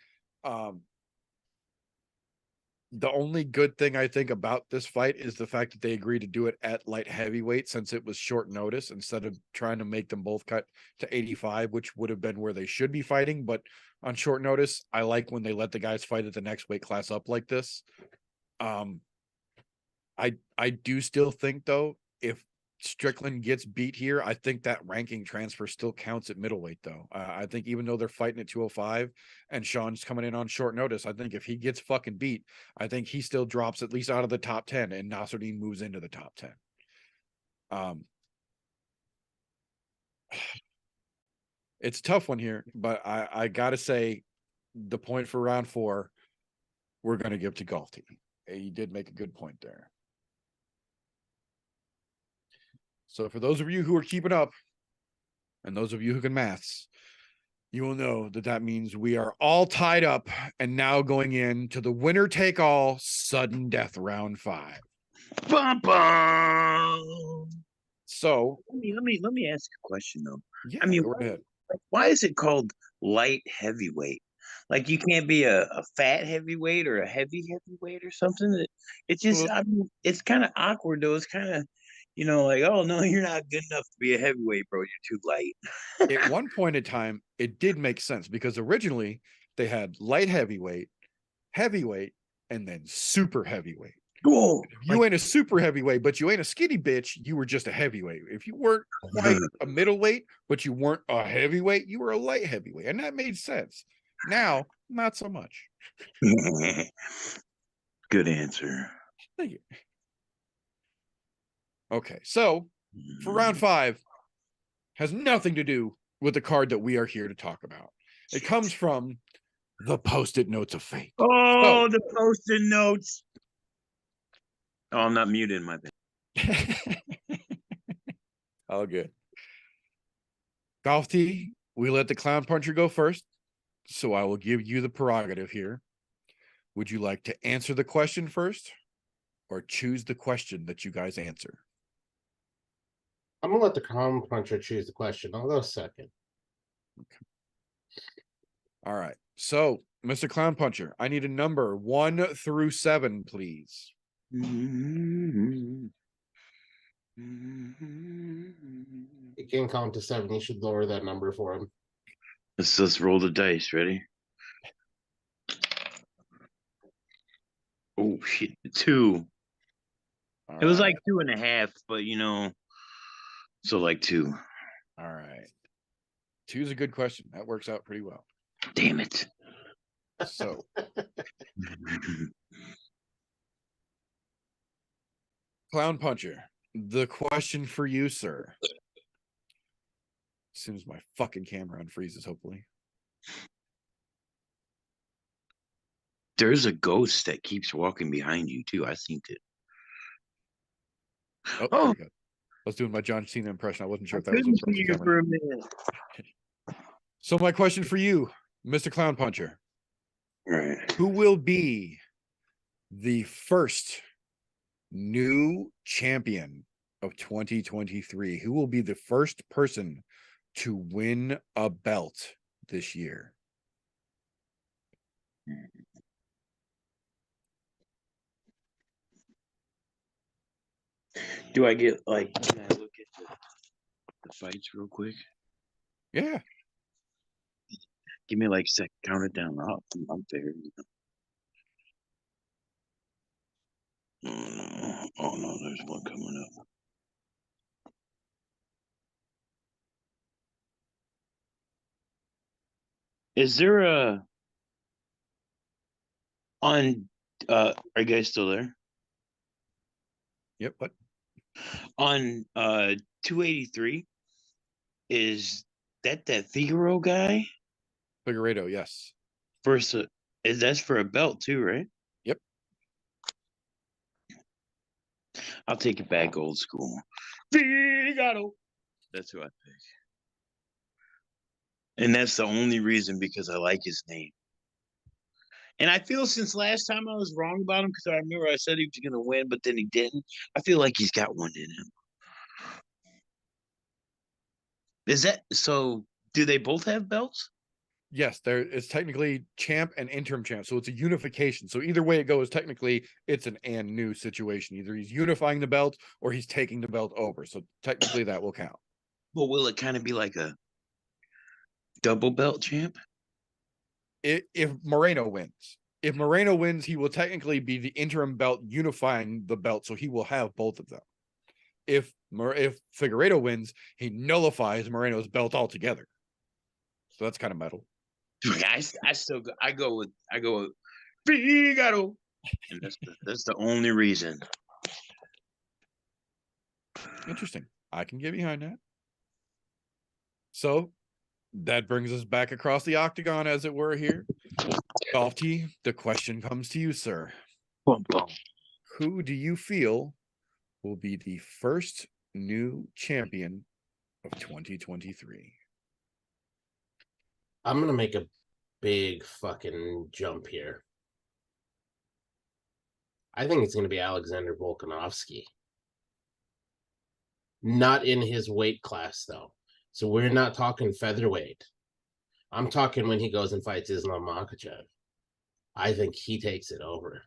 The only good thing I think about this fight is the fact that they agreed to do it at light heavyweight since it was short notice instead of trying to make them both cut to 85, which would have been where they should be fighting. But on short notice, I like when they let the guys fight at the next weight class up like this. I do still think though, if Strickland gets beat here, I think that ranking transfer still counts at middleweight though. I think even though they're fighting at 205 and Sean's coming in on short notice, I think if he gets fucking beat, I think he still drops at least out of the top 10 and Nasruddin moves into the top 10. It's a tough one here, but I gotta say the point for round 4, we're gonna give to Galti. You did make a good point there. So for those of you who are keeping up, and those of you who can maths, you will know that that means we are all tied up and now going into the winner take all sudden death round 5. Bum, bum. So Let me ask a question though. yeah, I mean, go ahead. why is it called light heavyweight? Like you can't be a fat heavyweight or a heavy heavyweight or something. It just, Well, I mean, it's kind of awkward though. It's kind of, like, oh no, you're not good enough to be a heavyweight, bro. You're too light. at one point in time, it did make sense because originally they had light heavyweight, and then super heavyweight. Whoa, If you ain't a super heavyweight, but you ain't a skinny bitch, you were just a heavyweight. If you weren't quite a middleweight, but you weren't a heavyweight, you were a light heavyweight. And that made sense. Now, not so much. good answer. Thank you. Okay, so for round 5, has nothing to do with the card that we are here to talk about. It comes from the Post-it Notes of Fate. Oh, the Post-it notes. Oh, I'm not muted, my bad. All good. Golf T, we let the clown puncher go first, so I will give you the prerogative here. Would you like to answer the question first or choose the question that you guys answer? I'm gonna let the clown puncher choose the question. I'll go second. Okay. All right. So, Mr. Clown Puncher, I need a number 1 through 7, please. He can't count to 7. You should lower that number for him. Let's roll the dice. Ready? Oh shit, 2. All It was right. like 2.5, but so like 2. All right. 2 is a good question. That works out pretty well. Damn it. So, Clown Puncher, the question for you, sir. As soon as my fucking camera unfreezes, hopefully. There's a ghost that keeps walking behind you too. I seen it. Oh, there we go. I was doing my John Cena impression. I wasn't sure if that was couldn't a see you camera. for a minute. So my question for you, Mr. Clown Puncher, Right. who will be the first new champion of 2023? Who will be the first person to win a belt this year? Do I get can I look at the fights real quick? Yeah. Give me like a sec, count it down. I'm there. Oh no, there's one coming up. Is there a on are you guys still there? Yep. What? On 283, is that Figaro guy? Figueredo, yes. First, that's for a belt too, right? Yep. I'll take it back old school. Figaro. That's who I pick. And that's the only reason, because I like his name. And I feel since last time I was wrong about him, because I remember I said he was going to win, but then he didn't. I feel like he's got one in him. Is that so? Do they both have belts? Yes, there is technically champ and interim champ, so it's a unification. So either way it goes, technically it's an and new situation. Either he's unifying the belt or he's taking the belt over. So technically that will count. But will it kind of be like a double belt champ? If Moreno wins, he will technically be the interim belt unifying the belt, so he will have both of them. If Figueiredo wins, he nullifies Moreno's belt altogether. So that's kind of metal. I go with Figaro, and that's the only reason. Interesting. I can get behind that. So that brings us back across the octagon, as it were, here. Golf T, the question comes to you, sir. Bum, bum. Who do you feel will be the first new champion of 2023? I'm gonna make a big fucking jump here. I think it's gonna be Alexander Volkanovski. Not in his weight class though. So we're not talking featherweight. I'm talking when he goes and fights Islam Makhachev. I think he takes it over.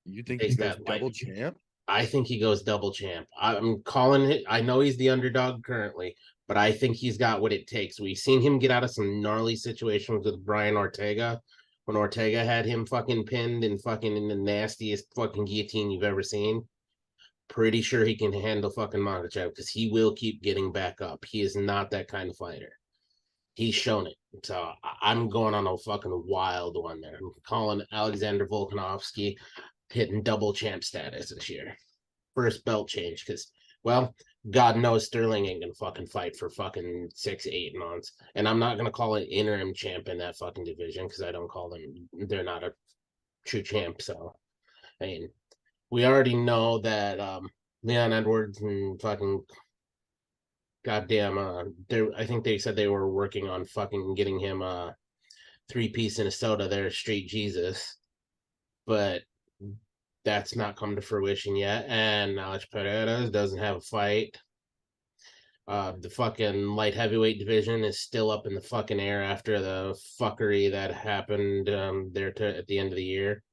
You think Takes he goes that double light. champ? I think he goes double champ. I'm calling it. I know he's the underdog currently, but I think he's got what it takes. We've seen him get out of some gnarly situations with Brian Ortega when Ortega had him fucking pinned and fucking in the nastiest fucking guillotine you've ever seen. Pretty sure he can handle fucking Makhachev because he will keep getting back up. He is not that kind of fighter. He's shown it. So I'm going on a fucking wild one there. I'm calling Alexander Volkanovski hitting double champ status this year. First belt change because, well, God knows Sterling ain't gonna fucking fight for fucking 6-8 months. And I'm not gonna call it interim champ in that fucking division because I don't call them, they're not a true champ. So, I mean, we already know that Leon Edwards and fucking goddamn, I think they said they were working on fucking getting him a 3-piece in a soda there, straight Jesus. But that's not come to fruition yet. And Alex Pereira doesn't have a fight. The fucking light heavyweight division is still up in the fucking air after the fuckery that happened there at the end of the year.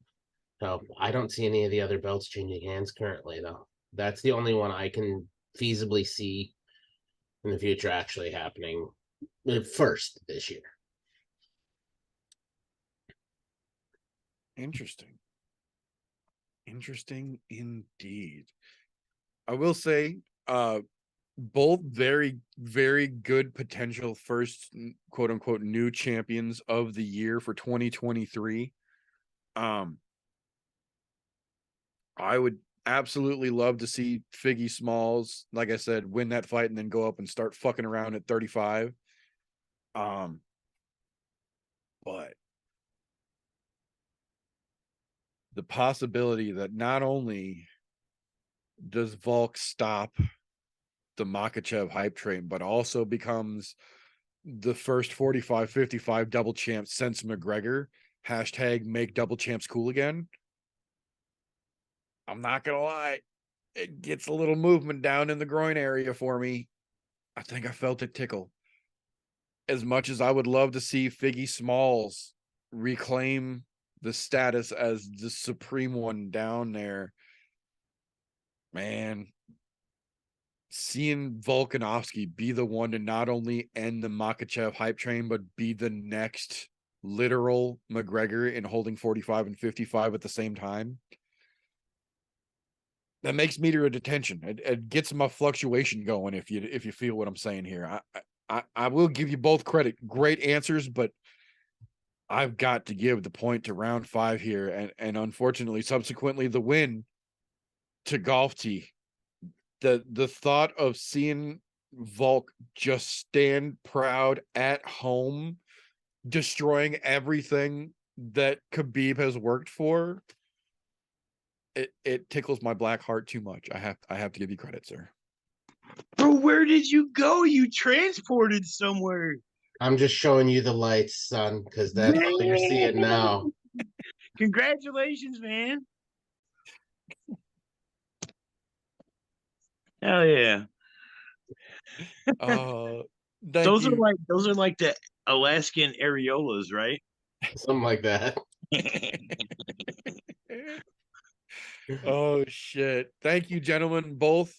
So I don't see any of the other belts changing hands currently, though. That's the only one I can feasibly see in the future actually happening first this year. Interesting. Interesting indeed. I will say, both very, very good potential first quote unquote new champions of the year for 2023. I would absolutely love to see Figgy Smalls, like I said, win that fight and then go up and start fucking around at 35. But the possibility that not only does Volk stop the Makhachev hype train, but also becomes the first 45-55 double champ since McGregor, hashtag make double champs cool again. I'm not gonna lie, it gets a little movement down in the groin area for me. I think I felt it tickle. As much as I would love to see Figgy Smalls reclaim the status as the supreme one down there, man, seeing Volkanovski be the one to not only end the Makhachev hype train, but be the next literal McGregor in holding 45 and 55 at the same time, that makes meter of detention. It gets my fluctuation going. If you feel what I'm saying here, I will give you both credit. Great answers, but I've got to give the point to round 5 here, and unfortunately, subsequently, the win to Golf T. The thought of seeing Volk just stand proud at home, destroying everything that Khabib has worked for, it tickles my black heart too much. I have to give you credit, sir. Bro, where did you go? You transported somewhere. I'm just showing you the lights, son, because that's all you're seeing now. Congratulations, man. Hell yeah. Thank Those you. are like the Alaskan areolas, right? Something like that. Oh shit. Thank you, gentlemen, both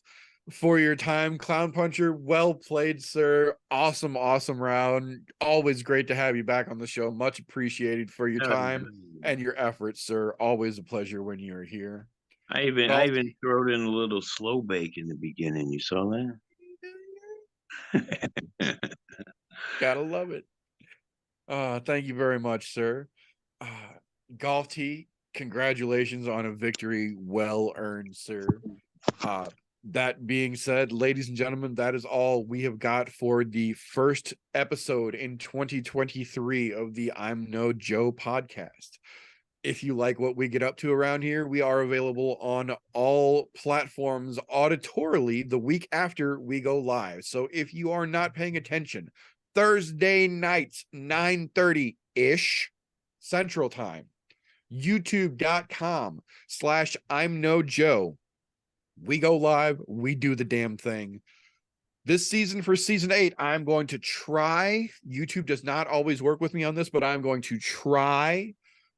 for your time. Clown Puncher, well played, sir. Awesome, awesome round. Always great to have you back on the show. Much appreciated for your time and your efforts, sir. Always a pleasure when you're here. I even Golf- throw in a little slow bake in the beginning. You saw that? Gotta love it. Thank you very much, sir. Uh, Golf Tee, congratulations on a victory well earned, sir. That being said, ladies and gentlemen, that is all we have got for the first episode in 2023 of the I'm No Joe podcast. If you like what we get up to around here, we are available on all platforms auditorily the week after we go live. So if you are not paying attention, Thursday nights, 9:30-ish Central Time, youtube.com/ImNoJoe. We go live, we do the damn thing. This season, for season 8, I'm going to try. YouTube does not always work with me on this, but I'm going to try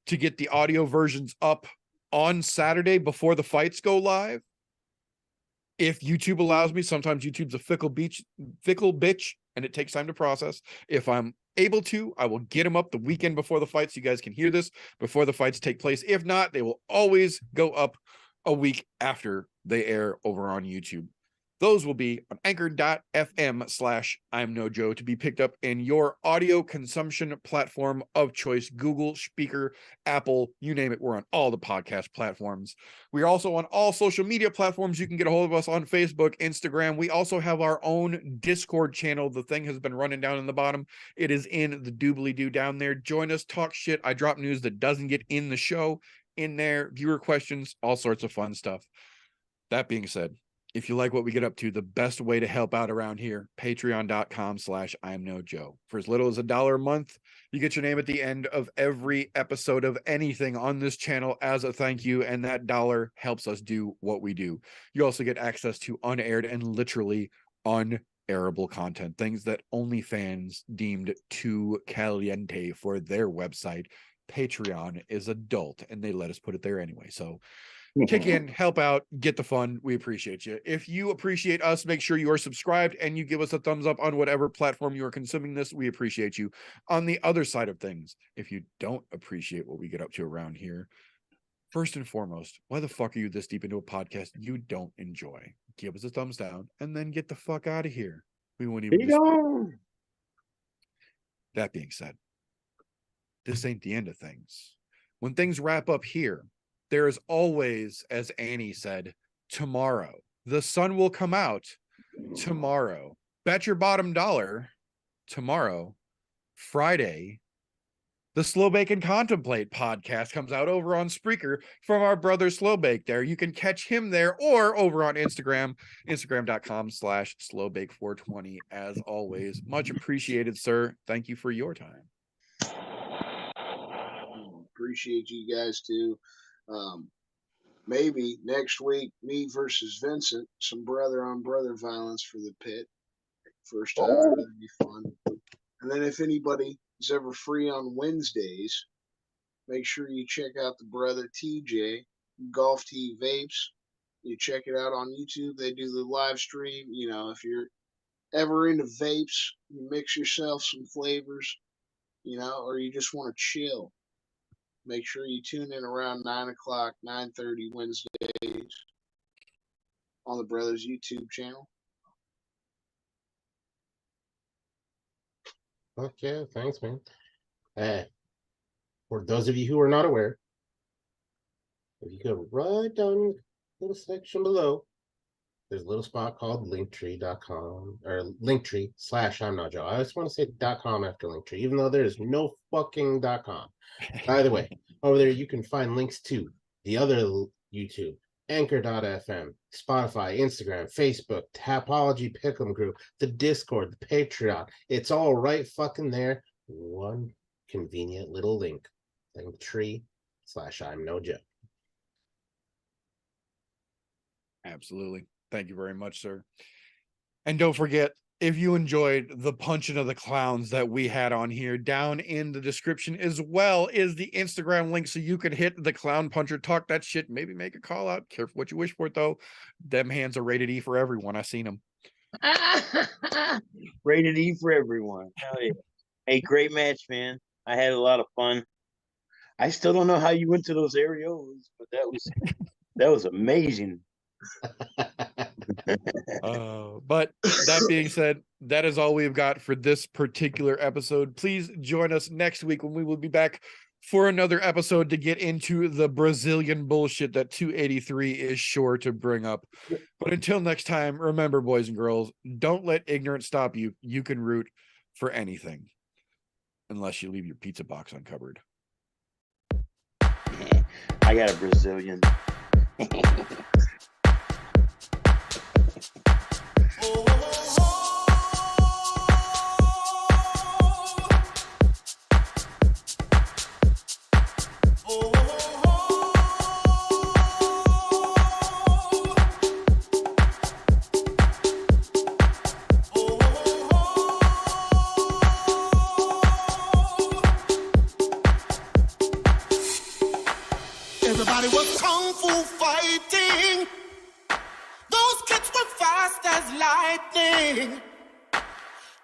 to get the audio versions up on Saturday before the fights go live. If YouTube allows me, sometimes YouTube's a fickle bitch, and it takes time to process. If I'm able to, I will get them up the weekend before the fights. You guys can hear this before the fights take place. If not, they will always go up a week after they air over on YouTube. Those will be on anchor.fm/ImNoJoe to be picked up in your audio consumption platform of choice. Google, Speaker, Apple, you name it. We're on all the podcast platforms. We're also on all social media platforms. You can get a hold of us on Facebook, Instagram. We also have our own Discord channel. The thing has been running down in the bottom. It is in the doobly-doo down there. Join us, talk shit. I drop news that doesn't get in the show in there, viewer questions, all sorts of fun stuff. That being said, if you like what we get up to, the best way to help out around here, patreon.com/ImNoJoe. For as little as $1 a month, you get your name at the end of every episode of anything on this channel as a thank you, and that dollar helps us do what we do. You also get access to unaired and literally unairable content, things that only fans deemed too caliente for their website. Patreon is adult, and they let us put it there anyway. So kick in, help out, get the fun. We appreciate you. If you appreciate us, make sure you are subscribed and you give us a thumbs up on whatever platform you are consuming this. We appreciate you. On the other side of things, if you don't appreciate what we get up to around here, first and foremost, why the fuck are you this deep into a podcast you don't enjoy? Give us a thumbs down and then get the fuck out of here. We won't even. That being said, this ain't the end of things. When things wrap up here, there is always, as Annie said, tomorrow. The sun will come out tomorrow. Bet your bottom dollar tomorrow, Friday. The Slow Bake and Contemplate podcast comes out over on Spreaker from our brother Slow Bake there. You can catch him there or over on Instagram, instagram.com/slowbake420. As always, much appreciated, sir. Thank you for your time. Appreciate you guys too. Maybe next week, me versus Vincent, some brother on brother violence for the pit. First time, that'd be fun. And then if anybody is ever free on Wednesdays, make sure you check out the brother TJ, Golf Tee Vapes. You check it out on YouTube. They do the live stream. You know, if you're ever into vapes, you mix yourself some flavors, you know, or you just want to chill. Make sure you tune in around 9 o'clock, 9:30 Wednesdays on the Brothers YouTube channel. Okay, thanks, man. For those of you who are not aware, if you go right down the little section below, there's a little spot called linktree.com or linktree/ImNoJoe. I just want to say .com after Linktree, even though there's no fucking .com. By the way, over there you can find links to the other YouTube, Anchor.fm, Spotify, Instagram, Facebook, Tapology Pick'em group, the Discord, the Patreon. It's all right fucking there. One convenient little link. Linktree/ImNoJoe. Absolutely. Thank you very much, sir. And don't forget, if you enjoyed the punching of the clowns that we had on here, down in the description as well is the Instagram link so you can hit the clown puncher, talk that shit, maybe make a call out. Careful what you wish for, though. Them hands are rated E for everyone. I seen them. Rated E for everyone. Hell yeah. Hey, great match, man. I had a lot of fun. I still don't know how you went to those areolas, but that was amazing. But that being said, that is all we've got for this particular episode. Please join us next week when we will be back for another episode to get into the Brazilian bullshit that 283 is sure to bring up. But until next time, remember, boys and girls, don't let ignorance stop you. You can root for anything unless you leave your pizza box uncovered. I got a Brazilian. Everybody was kung fu fighting. Those kids were fast as lightning.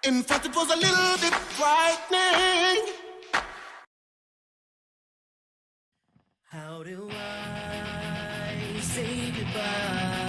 In fact, it was a little bit frightening. How do I say goodbye?